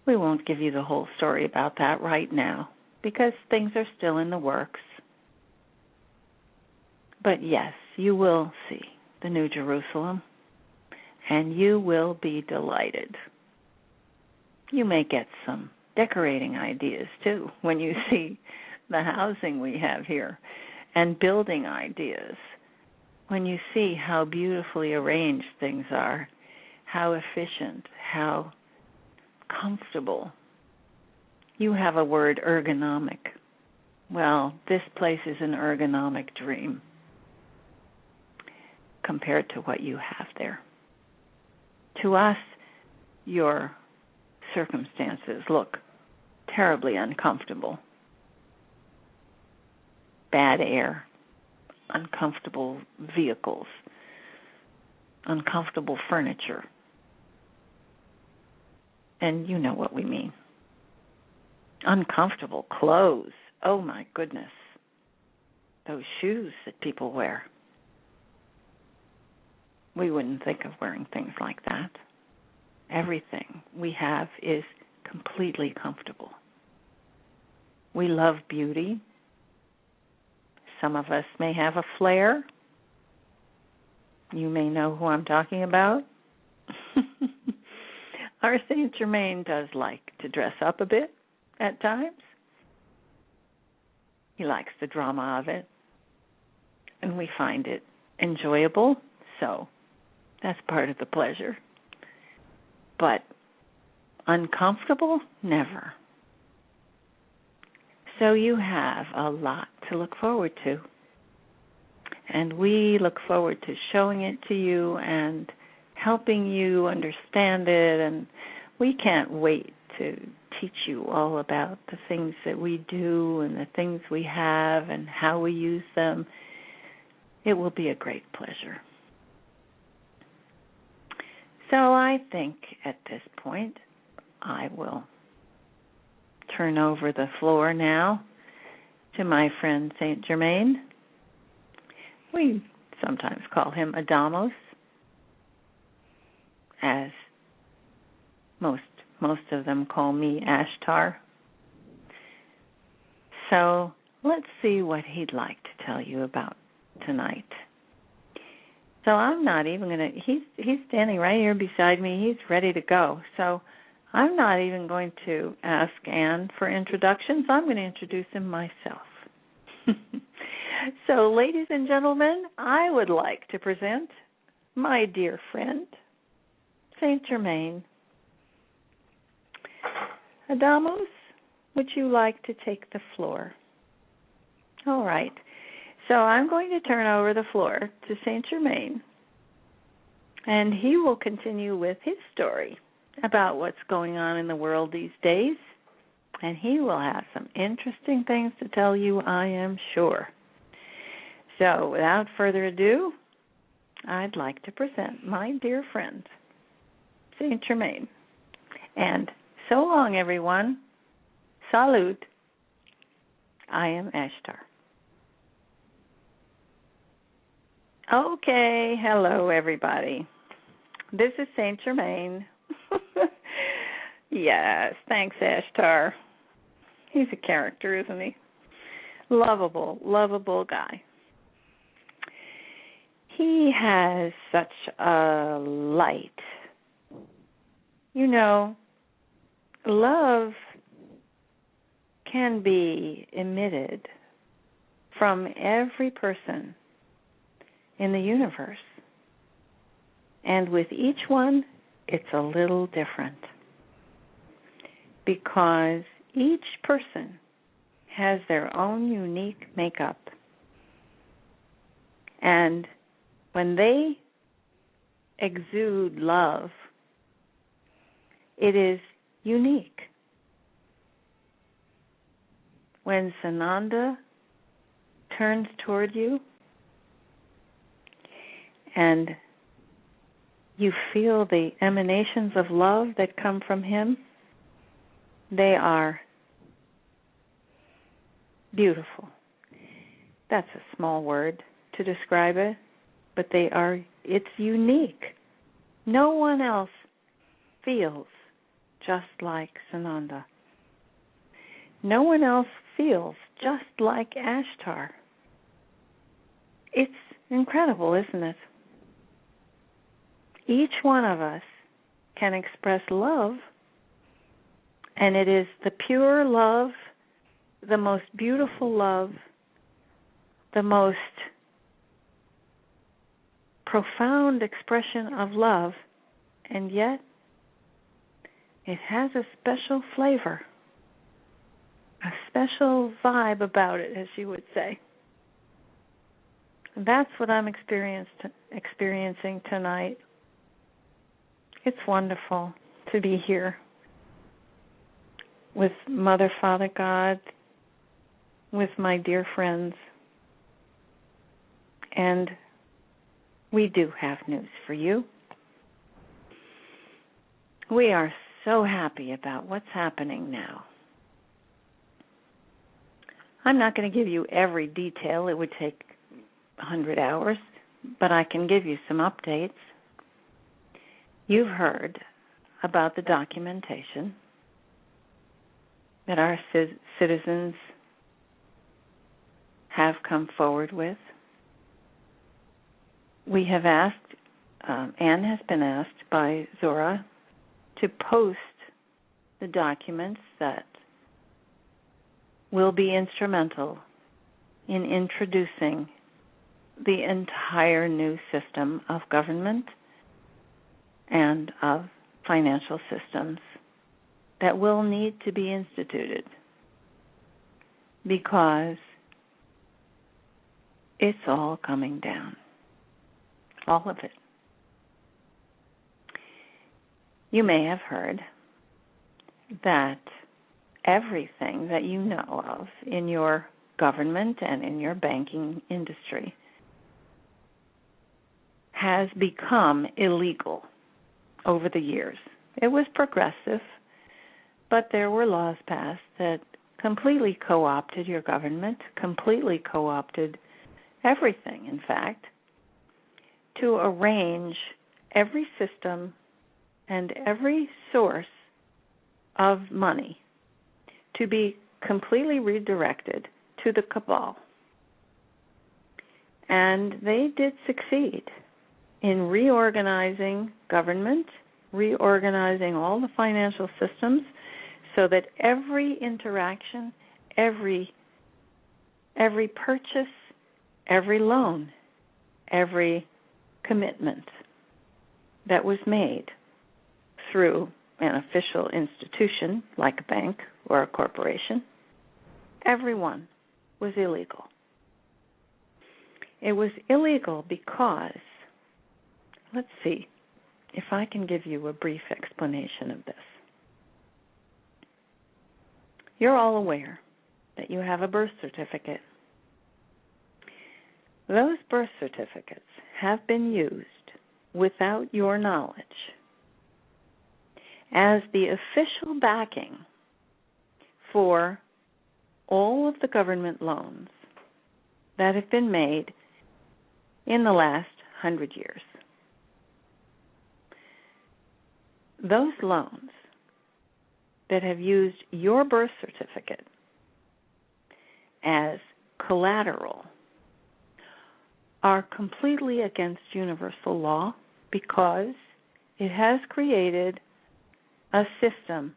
We won't give you the whole story about that right now because things are still in the works. But yes, you will see the New Jerusalem, and you will be delighted. You may get some decorating ideas, too, when you see the housing we have here, and building ideas, when you see how beautifully arranged things are, how efficient, how comfortable. You have a word, ergonomic. Well, this place is an ergonomic dream compared to what you have there. To us, your circumstances look terribly uncomfortable. Bad air, uncomfortable vehicles, uncomfortable furniture. And you know what we mean. Uncomfortable clothes. Oh my goodness. Those shoes that people wear. We wouldn't think of wearing things like that. Everything we have is completely comfortable. We love beauty. Some of us may have a flair. You may know who I'm talking about. Our St. Germain does like to dress up a bit at times. He likes the drama of it. And we find it enjoyable, so that's part of the pleasure. But uncomfortable? Never. So you have a lot to look forward to. And we look forward to showing it to you and helping you understand it. And we can't wait to teach you all about the things that we do and the things we have and how we use them. It will be a great pleasure. So I think at this point I will turn over the floor now to my friend St. Germain. We sometimes call him Adamos, as most of them call me Ashtar. So let's see what he'd like to tell you about tonight. So I'm not even going to, he's standing right here beside me. He's ready to go. So I'm not even going to ask Anne for introductions. I'm going to introduce him myself. So, ladies and gentlemen, I would like to present my dear friend, St. Germain. Adamos, would you like to take the floor? All right. So I'm going to turn over the floor to St. Germain, and he will continue with his story about what's going on in the world these days, and he will have some interesting things to tell you, I am sure. So without further ado, I'd like to present my dear friend, St. Germain. And so long, everyone. Salud. I am Ashtar. Okay, hello, everybody. This is St. Germain. Yes, thanks, Ashtar. He's a character, isn't he? Lovable guy. He has such a light. You know, love can be emitted from every person in the universe. And with each one, it's a little different. Because each person has their own unique makeup. And when they exude love, it is unique. When Sananda turns toward you and you feel the emanations of love that come from him. They are beautiful. That's a small word to describe it, but it's unique. No one else feels just like Sananda. No one else feels just like Ashtar. It's incredible, isn't it? Each one of us can express love, and it is the pure love, the most beautiful love, the most profound expression of love, and yet it has a special flavor, a special vibe about it, as you would say. That's what I'm experiencing tonight. It's wonderful to be here with Mother, Father, God, with my dear friends. And we do have news for you. We are so happy about what's happening now. I'm not going to give you every detail. It would take 100 hours, but I can give you some updates. You've heard about the documentation that our citizens have come forward with. We have asked, Anne has been asked by Zora to post the documents that will be instrumental in introducing the entire new system of government and of financial systems that will need to be instituted, because it's all coming down, all of it. You may have heard that everything that you know of in your government and in your banking industry has become illegal over the years. It was progressive, but there were laws passed that completely co-opted your government, completely co-opted everything, in fact, to arrange every system and every source of money to be completely redirected to the cabal. And they did succeed in reorganizing government, reorganizing all the financial systems so that every interaction, every purchase, every loan, every commitment that was made through an official institution like a bank or a corporation, everyone was illegal. It was illegal because, let's see if I can give you a brief explanation of this. You're all aware that you have a birth certificate. Those birth certificates have been used without your knowledge as the official backing for all of the government loans that have been made in the last 100 years. Those loans that have used your birth certificate as collateral are completely against universal law because it has created a system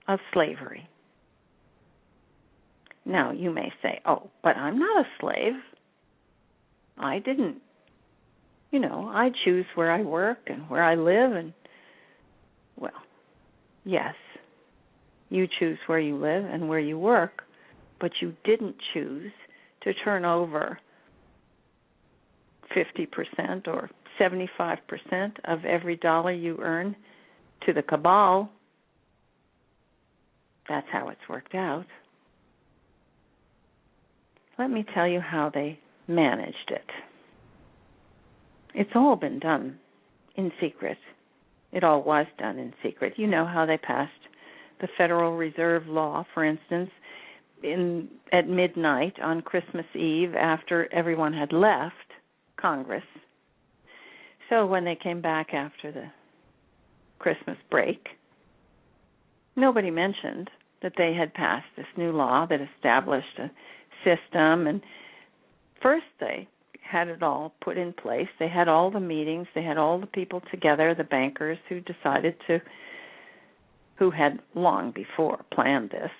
of slavery. Now, you may say, oh, but I'm not a slave. I didn't, I choose where I work and where I live. And, well, yes, you choose where you live and where you work, but you didn't choose to turn over 50% or 75% of every dollar you earn to the cabal. That's how it's worked out. Let me tell you how they managed it. It's all been done in secret. It all was done in secret. You know how they passed the Federal Reserve law, for instance, at midnight on Christmas Eve after everyone had left Congress. So when they came back after the Christmas break, nobody mentioned that they had passed this new law that established a system. And first they had it all put in place. They had all the meetings. They had all the people together, the bankers who had long before planned this.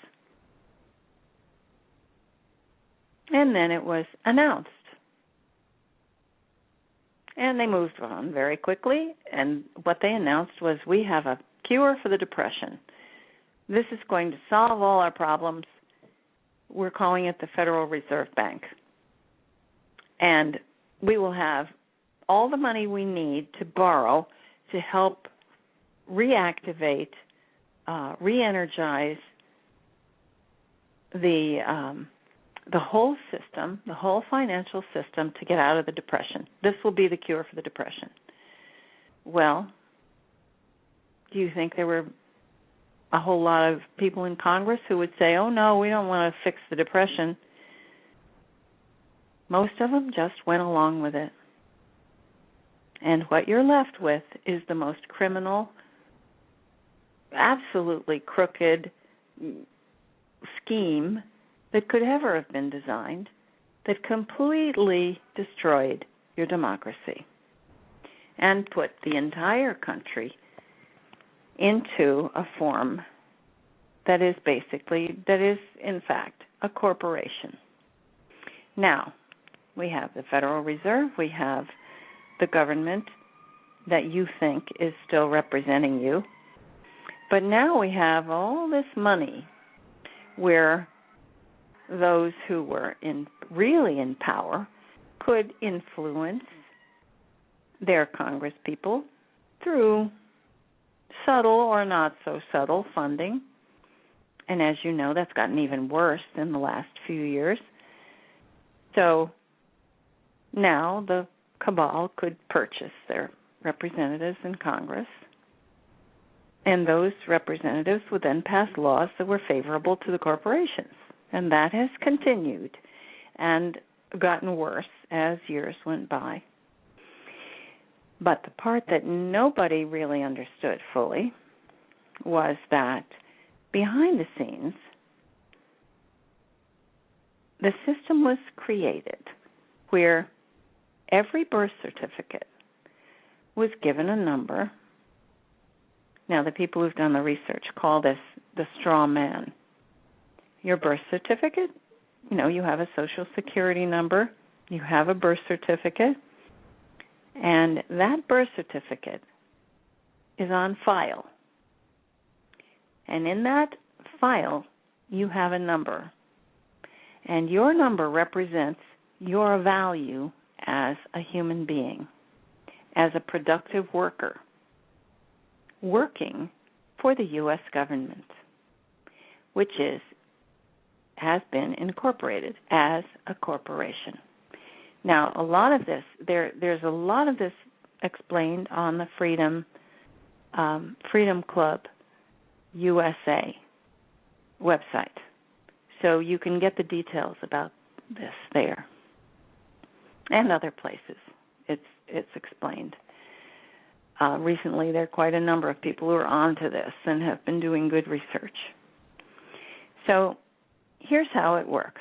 And then it was announced. And they moved on very quickly, and what they announced was, we have a cure for the Depression. This is going to solve all our problems. We're calling it the Federal Reserve Bank. And we will have all the money we need to borrow to help reactivate, re-energize the whole system, the whole financial system, to get out of the Depression. This will be the cure for the Depression. Well, do you think there were a whole lot of people in Congress who would say, oh, no, we don't want to fix the Depression? Most of them just went along with it. And what you're left with is the most criminal, absolutely crooked scheme that could ever have been designed, that completely destroyed your democracy and put the entire country into a form that is in fact a corporation. Now, we have the Federal Reserve, we have the government that you think is still representing you, but now we have all this money where those who were really in power could influence their Congress people through subtle or not so subtle funding. And as you know, that's gotten even worse in the last few years. So now the cabal could purchase their representatives in Congress, and those representatives would then pass laws that were favorable to the corporations. And that has continued and gotten worse as years went by. But the part that nobody really understood fully was that behind the scenes, the system was created where every birth certificate was given a number. Now, the people who've done the research call this the straw man. Your birth certificate, you have a Social Security number, you have a birth certificate, and that birth certificate is on file. And in that file, you have a number. And your number represents your value as a human being, as a productive worker, working for the U.S. government, which has been incorporated as a corporation. Now, a lot of this, there's a lot of this explained on the Freedom Club USA website. So you can get the details about this there. And other places. It's explained. Recently, there are quite a number of people who are onto this and have been doing good research. So here's how it works.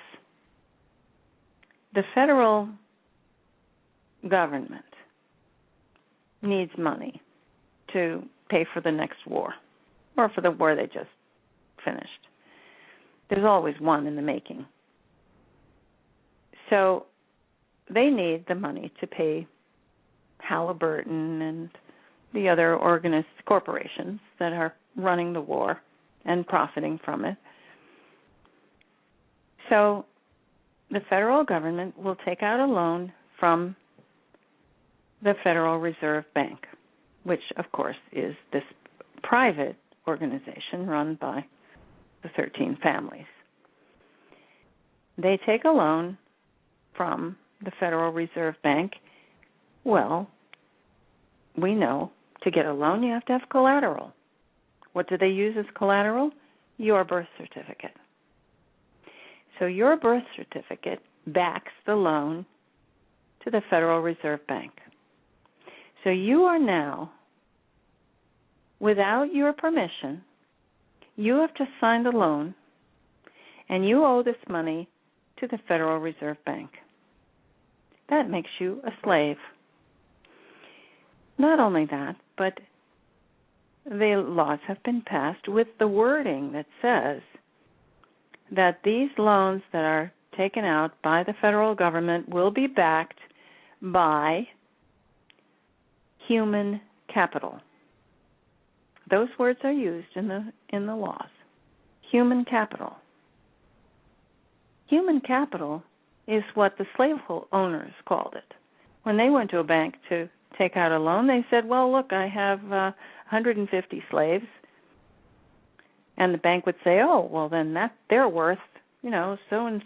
The federal government needs money to pay for the next war, or for the war they just finished. There's always one in the making. So they need the money to pay Halliburton and the other corporations that are running the war and profiting from it. So the federal government will take out a loan from the Federal Reserve Bank, which, of course, is this private organization run by the 13 families. They take a loan from the Federal Reserve Bank. Well, we know to get a loan you have to have collateral. What do they use as collateral? Your birth certificate. So your birth certificate backs the loan to the Federal Reserve Bank. So you are now, without your permission, you have just signed a loan, and you owe this money to the Federal Reserve Bank. That makes you a slave. Not only that, but the laws have been passed with the wording that says that these loans that are taken out by the federal government will be backed by human capital. Those words are used in the laws. Human capital. Human capital is what the slave owners called it. When they went to a bank to take out a loan, they said, well, look, I have 150 slaves. And the bank would say, oh, well, then they're worth, so and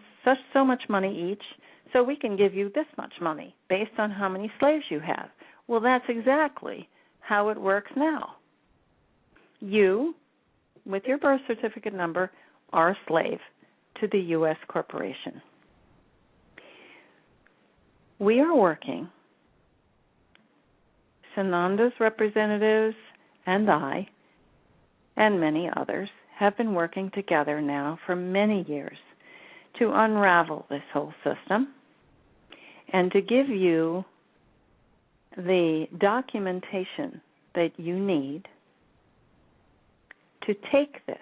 so much money each, so we can give you this much money based on how many slaves you have. Well, that's exactly how it works now. You, with your birth certificate number, are a slave to the U.S. corporation. We are working, Sananda's representatives and I, and many others, have been working together now for many years to unravel this whole system and to give you the documentation that you need to take this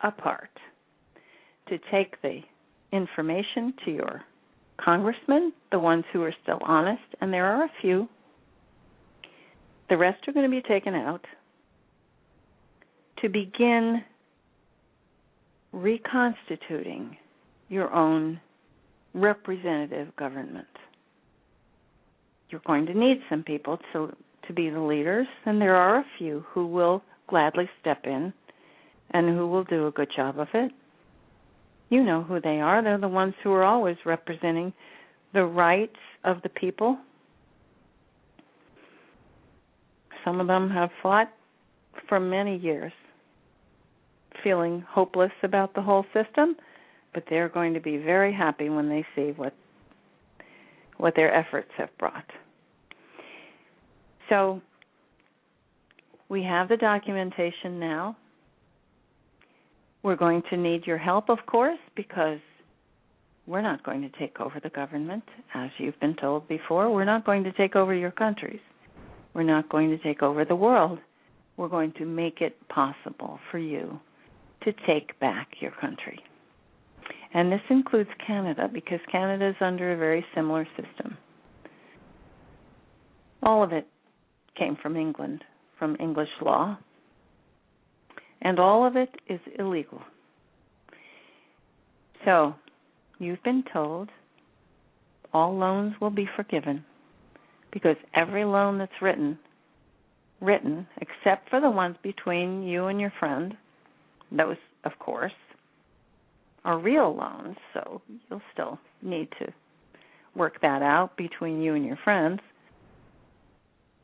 apart, to take the information to your congressmen, the ones who are still honest, and there are a few. The rest are going to be taken out, to begin reconstituting your own representative government. You're going to need some people to be the leaders, and there are a few who will gladly step in and who will do a good job of it. You know who they are. They're the ones who are always representing the rights of the people. Some of them have fought for many years, feeling hopeless about the whole system, but they're going to be very happy when they see what their efforts have brought. So we have the documentation now. We're going to need your help, of course, because we're not going to take over the government, as you've been told before. We're not going to take over your countries. We're not going to take over the world. We're going to make it possible for you to take back your country. And this includes Canada, because Canada is under a very similar system. All of it came from England, from English law, and all of it is illegal. So, you've been told all loans will be forgiven, because every loan that's written, except for the ones between you and your friend, those, of course, are real loans, so you'll still need to work that out between you and your friends.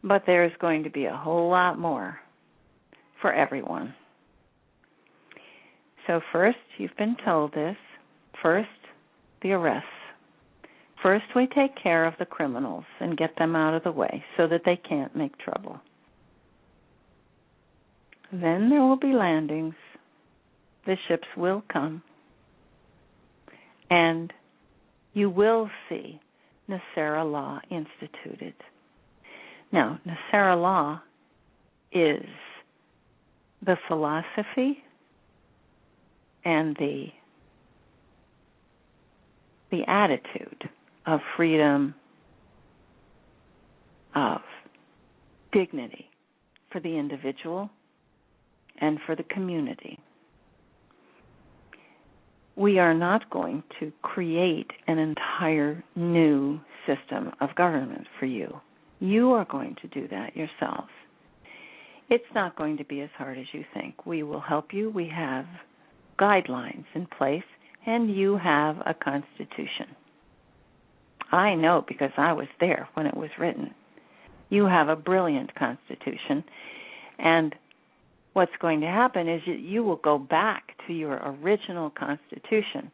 But there's going to be a whole lot more for everyone. So first, you've been told this. First, the arrests. First, we take care of the criminals and get them out of the way so that they can't make trouble. Then there will be landings. The ships will come. And you will see Nasara law instituted. Now, Nasara law is the philosophy and the attitude of freedom, of dignity for the individual and for the community. We are not going to create an entire new system of government for you. You are going to do that yourselves. It's not going to be as hard as you think. We will help you. We have guidelines in place, and you have a constitution. I know because I was there when it was written. You have a brilliant constitution. And what's going to happen is you will go back to your original constitution,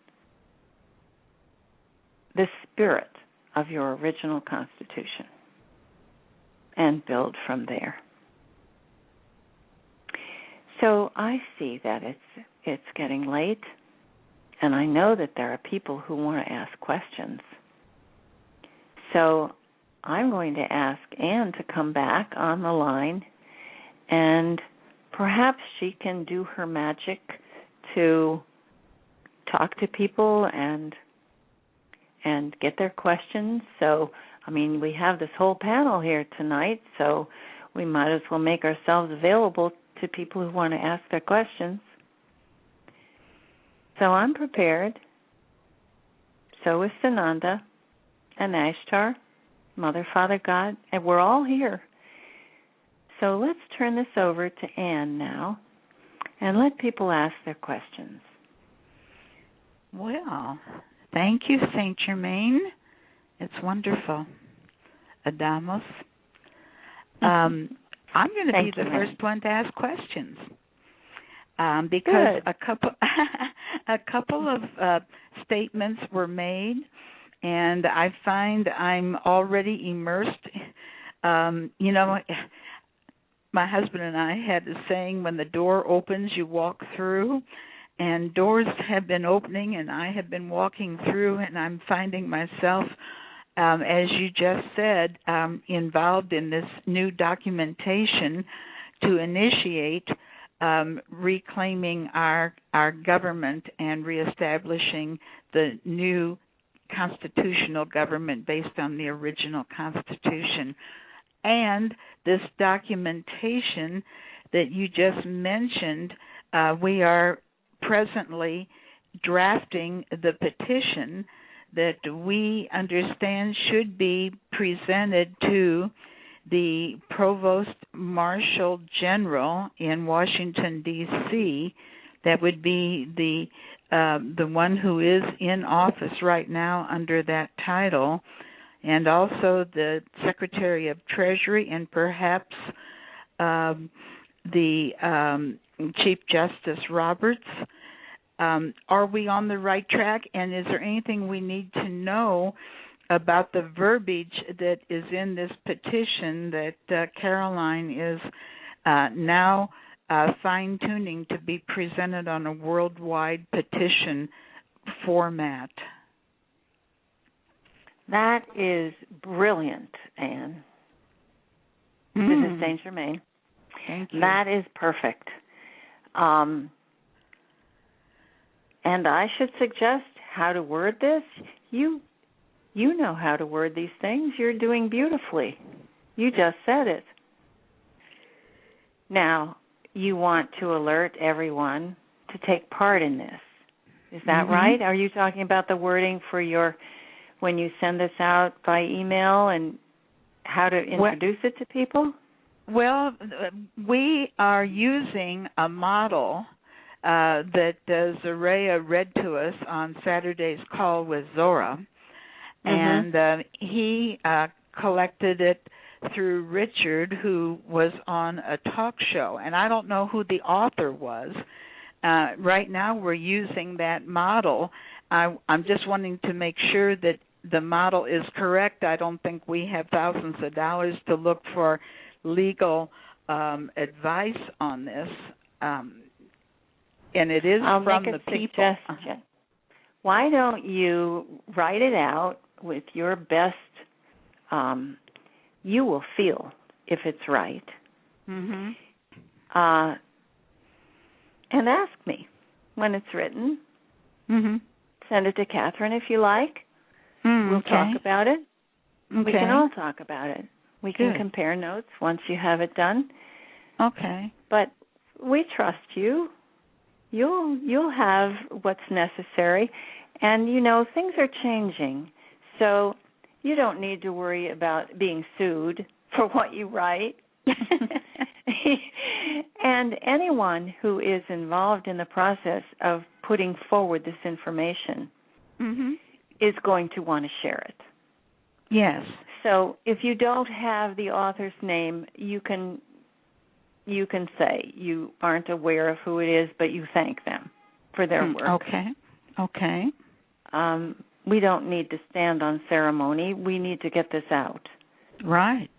the spirit of your original constitution, and build from there. So I see that it's getting late, and I know that there are people who want to ask questions. So I'm going to ask Anne to come back on the line, and perhaps she can do her magic to talk to people and get their questions. So, I mean, we have this whole panel here tonight, so we might as well make ourselves available to people who want to ask their questions. So I'm prepared. So is Sananda and Ashtar, Mother, Father, God, and we're all here. So let's turn this over to Anne now and let people ask their questions. Well, thank you, St. Germain. It's wonderful. Adamos. I'm going to be the first one to ask questions because a couple of statements were made, and I find I'm already immersed. You know, my husband and I had a saying, when the door opens, you walk through. And doors have been opening, and I have been walking through, and I'm finding myself, as you just said, involved in this new documentation to initiate reclaiming our government and reestablishing the new constitutional government based on the original Constitution. And this documentation that you just mentioned, we are presently drafting the petition that we understand should be presented to the Provost Marshal General in Washington, D.C. That would be the one who is in office right now under that title, and also the Secretary of Treasury and perhaps the Chief Justice Roberts. Are we on the right track, and is there anything we need to know about the verbiage that is in this petition that Caroline is now fine-tuning to be presented on a worldwide petition format? That is brilliant, Anne. This is St. Germain. Thank you. That is perfect. And I should suggest how to word this. You know how to word these things. You're doing beautifully. You just said it. Now, you want to alert everyone to take part in this. Is that right? Are you talking about the wording for when you send this out by email and how to introduce it to people? Well, we are using a model that Zaraya read to us on Saturday's call with Zora, and he collected it through Richard, who was on a talk show, and I don't know who the author was. Right now we're using that model. I'm just wanting to make sure that the model is correct. I don't think we have thousands of dollars to look for legal advice on this. And it is from the people. Suggestion. Why don't you write it out with your best, you will feel if it's right. And ask me when it's written. Send it to Kathryn if you like. We'll talk about it. We can all talk about it. We can compare notes once you have it done. Okay. But we trust you. You'll have what's necessary. And, things are changing. So you don't need to worry about being sued for what you write. And anyone who is involved in the process of putting forward this information is going to want to share it. Yes. So if you don't have the author's name, you can say you aren't aware of who it is, but you thank them for their work. Okay. We don't need to stand on ceremony. We need to get this out. Right.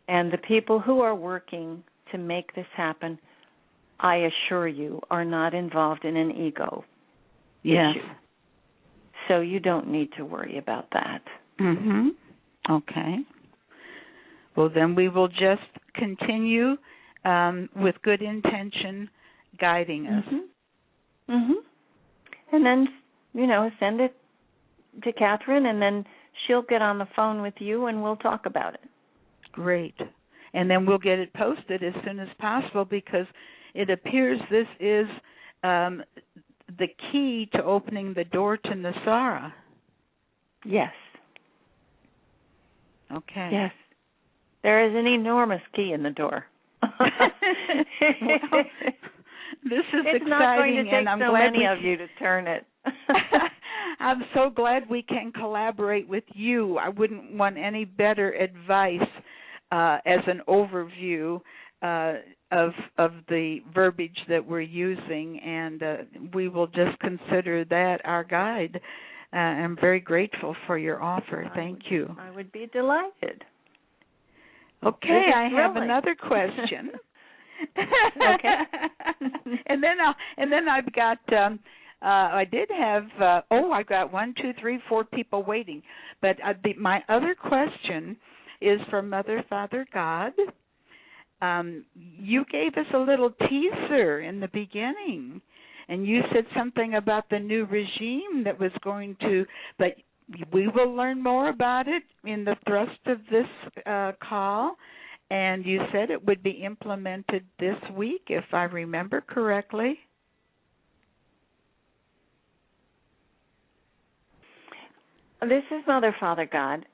And the people who are working to make this happen, I assure you, are not involved in an ego issue. So you don't need to worry about that. Mhm. Okay. Well, then we will just continue with good intention guiding us. And then, send it to Kathryn, and then she'll get on the phone with you, and we'll talk about it. Great. And then we'll get it posted as soon as possible, because it appears this is the key to opening the door to Nasara. Yes. Okay. Yes. There is an enormous key in the door. Well, this is it's exciting, not going to take and I'm so glad many of you to turn it. I'm so glad we can collaborate with you. I wouldn't want any better advice as an overview of the verbiage that we're using, and we will just consider that our guide. I'm very grateful for your offer. Thank you. I would be delighted. Okay, I have another question. Okay. and then I've got I did have I've got 1, 2, 3, 4 people waiting. But my other question is for Mother, Father, God. You gave us a little teaser in the beginning, and you said something about the new regime that was going to, but we will learn more about it in the thrust of this call. And you said it would be implemented this week, if I remember correctly. This is Mother, Father, God.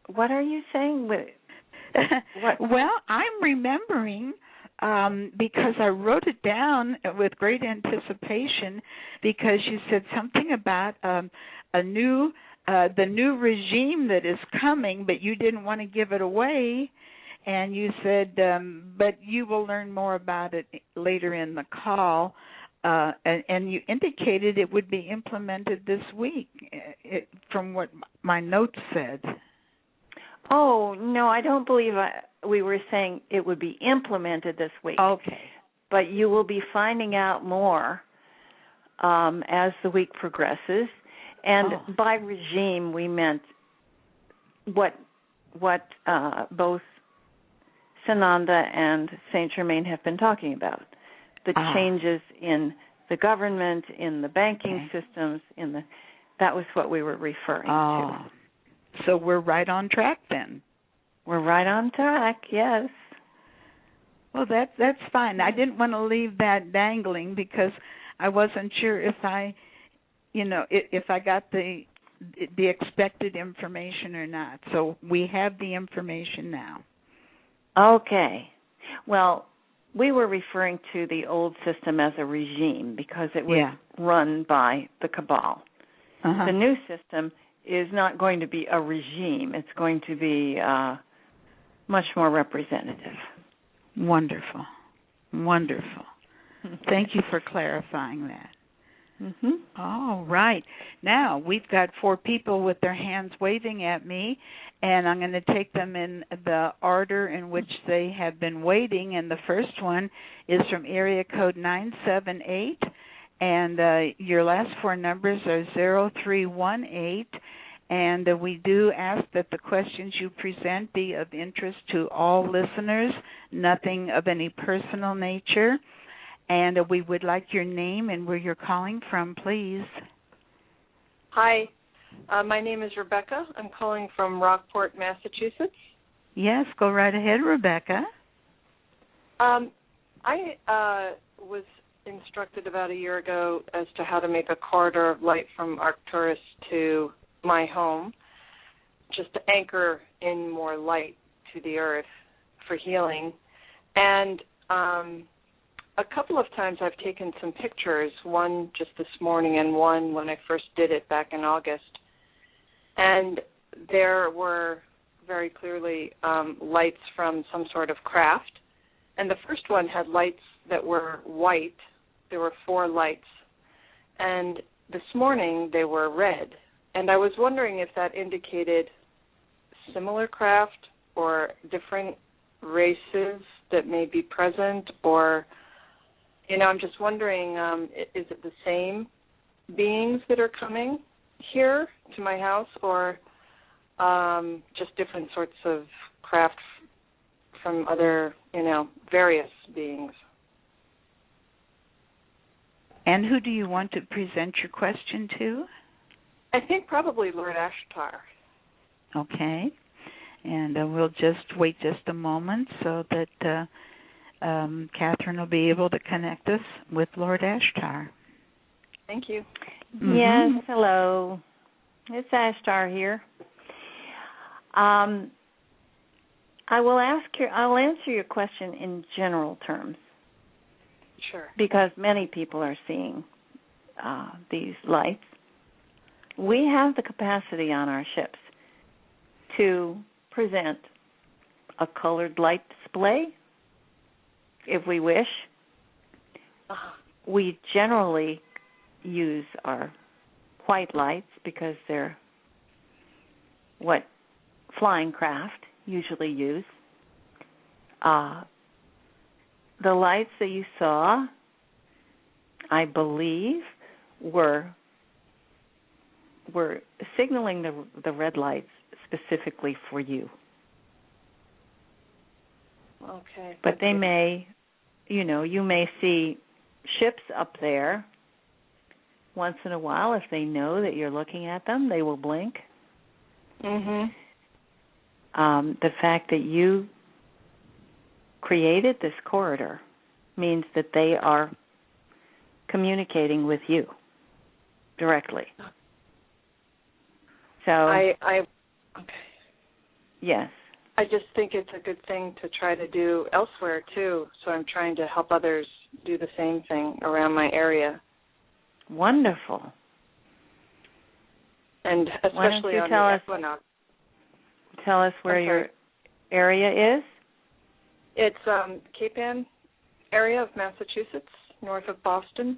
What are you saying? What? Well, I'm remembering because I wrote it down with great anticipation, because you said something about the new regime that is coming, but you didn't want to give it away, and you said, but you will learn more about it later in the call, and you indicated it would be implemented this week, from what my notes said. Oh, no, I don't believe we were saying it would be implemented this week. Okay. But you will be finding out more as the week progresses. And by regime, we meant what both Sananda and St. Germain have been talking about. The changes in the government, in the banking systems, that was what we were referring to. So we're right on track then. We're right on track, yes. Well, that's fine. I didn't want to leave that dangling, because I wasn't sure if I got the expected information or not. So we have the information now. Okay. Well, we were referring to the old system as a regime because it was run by the cabal. The new system is not going to be a regime. It's going to be much more representative. Wonderful. Wonderful. Thank you for clarifying that. All right. Now, we've got 4 people with their hands waving at me, and I'm going to take them in the order in which they have been waiting. And the first one is from area code 978, and your last 4 numbers are 0318. And we do ask that the questions you present be of interest to all listeners, nothing of any personal nature. And we would like your name and where you're calling from, please. Hi, my name is Rebecca. I'm calling from Rockport, Massachusetts. Yes, go right ahead, Rebecca. I was instructed about a year ago as to how to make a corridor of light from Arcturus to my home, just to anchor in more light to the earth for healing. And a couple of times I've taken some pictures, one just this morning and one when I first did it back in August. And there were very clearly lights from some sort of craft. And the first one had lights that were white. There were 4 lights. And this morning they were red. And I was wondering if that indicated similar craft or different races that may be present, or, I'm just wondering, is it the same beings that are coming here to my house, or just different sorts of craft from other, various beings? And who do you want to present your question to? I think probably Lord Ashtar. Okay. And we'll just wait just a moment so that Kathryn will be able to connect us with Lord Ashtar. Thank you. Mm-hmm. Yes, hello. It's Ashtar here. I'll answer your question in general terms. Sure. Because many people are seeing these lights. We have the capacity on our ships to present a colored light display if we wish. We generally use our white lights because they're what flying craft usually use. The lights that you saw, I believe, were signaling the red lights specifically for you. Okay. But they may, you may see ships up there once in a while. If they know that you're looking at them, they will blink. Mhm. The fact that you created this corridor means that they are communicating with you directly. So okay. Yes. I just think it's a good thing to try to do elsewhere too. So I'm trying to help others do the same thing around my area. Wonderful. And especially on the equinox. Tell us where your area is. It's Cape Ann area of Massachusetts, north of Boston.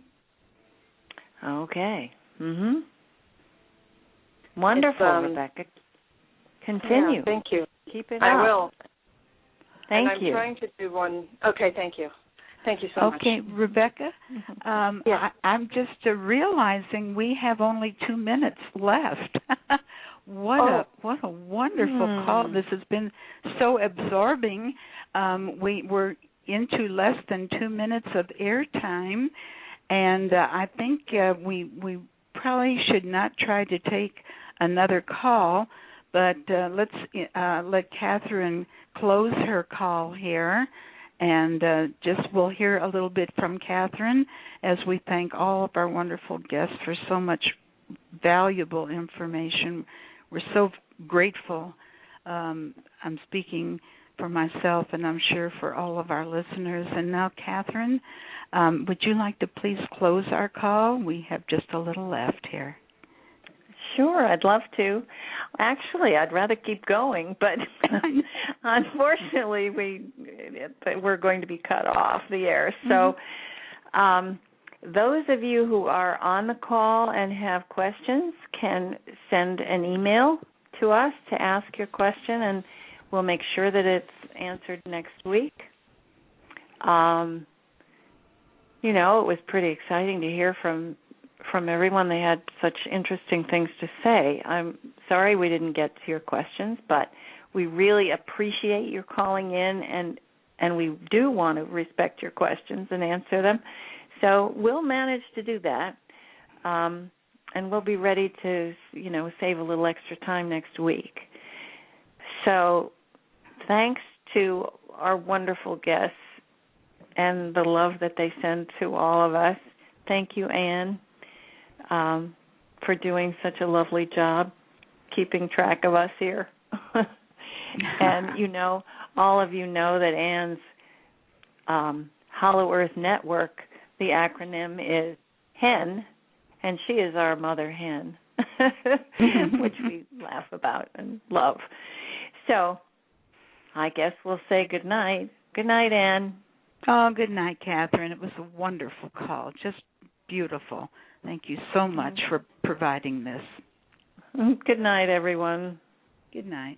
Okay. Mhm. Wonderful, Rebecca. Continue. Yeah, thank you. Keep it up. I will. Thank you. I'm trying to do one. Okay, thank you. Thank you so much. Okay, Rebecca, I'm just realizing we have only 2 minutes left. What a wonderful call. This has been so absorbing. We're into less than 2 minutes of airtime, and I think we probably should not try to take another call, but let's let Kathryn close her call here. And we'll hear a little bit from Kathryn as we thank all of our wonderful guests for so much valuable information. We're so grateful. I'm speaking for myself, and I'm sure for all of our listeners. And now, Kathryn, would you like to please close our call? We have just a little left here. Sure, I'd love to. Actually, I'd rather keep going, but unfortunately, we're going to be cut off the air. So those of you who are on the call and have questions can send an email to us to ask your question, and we'll make sure that it's answered next week. It was pretty exciting to hear from everyone. They had such interesting things to say. I'm sorry we didn't get to your questions, but we really appreciate your calling in, and we do want to respect your questions and answer them. So we'll manage to do that, and we'll be ready to, save a little extra time next week. So thanks to our wonderful guests and the love that they send to all of us. Thank you, Anne, for doing such a lovely job keeping track of us here. And, all of you know that Anne's Hollow Earth Network, the acronym is HEN, and she is our mother hen. which we laugh about and love. So I guess we'll say good night. Good night, Anne. Oh, good night, Kathryn. It was a wonderful call, just beautiful. Thank you so much for providing this. Good night, everyone. Good night.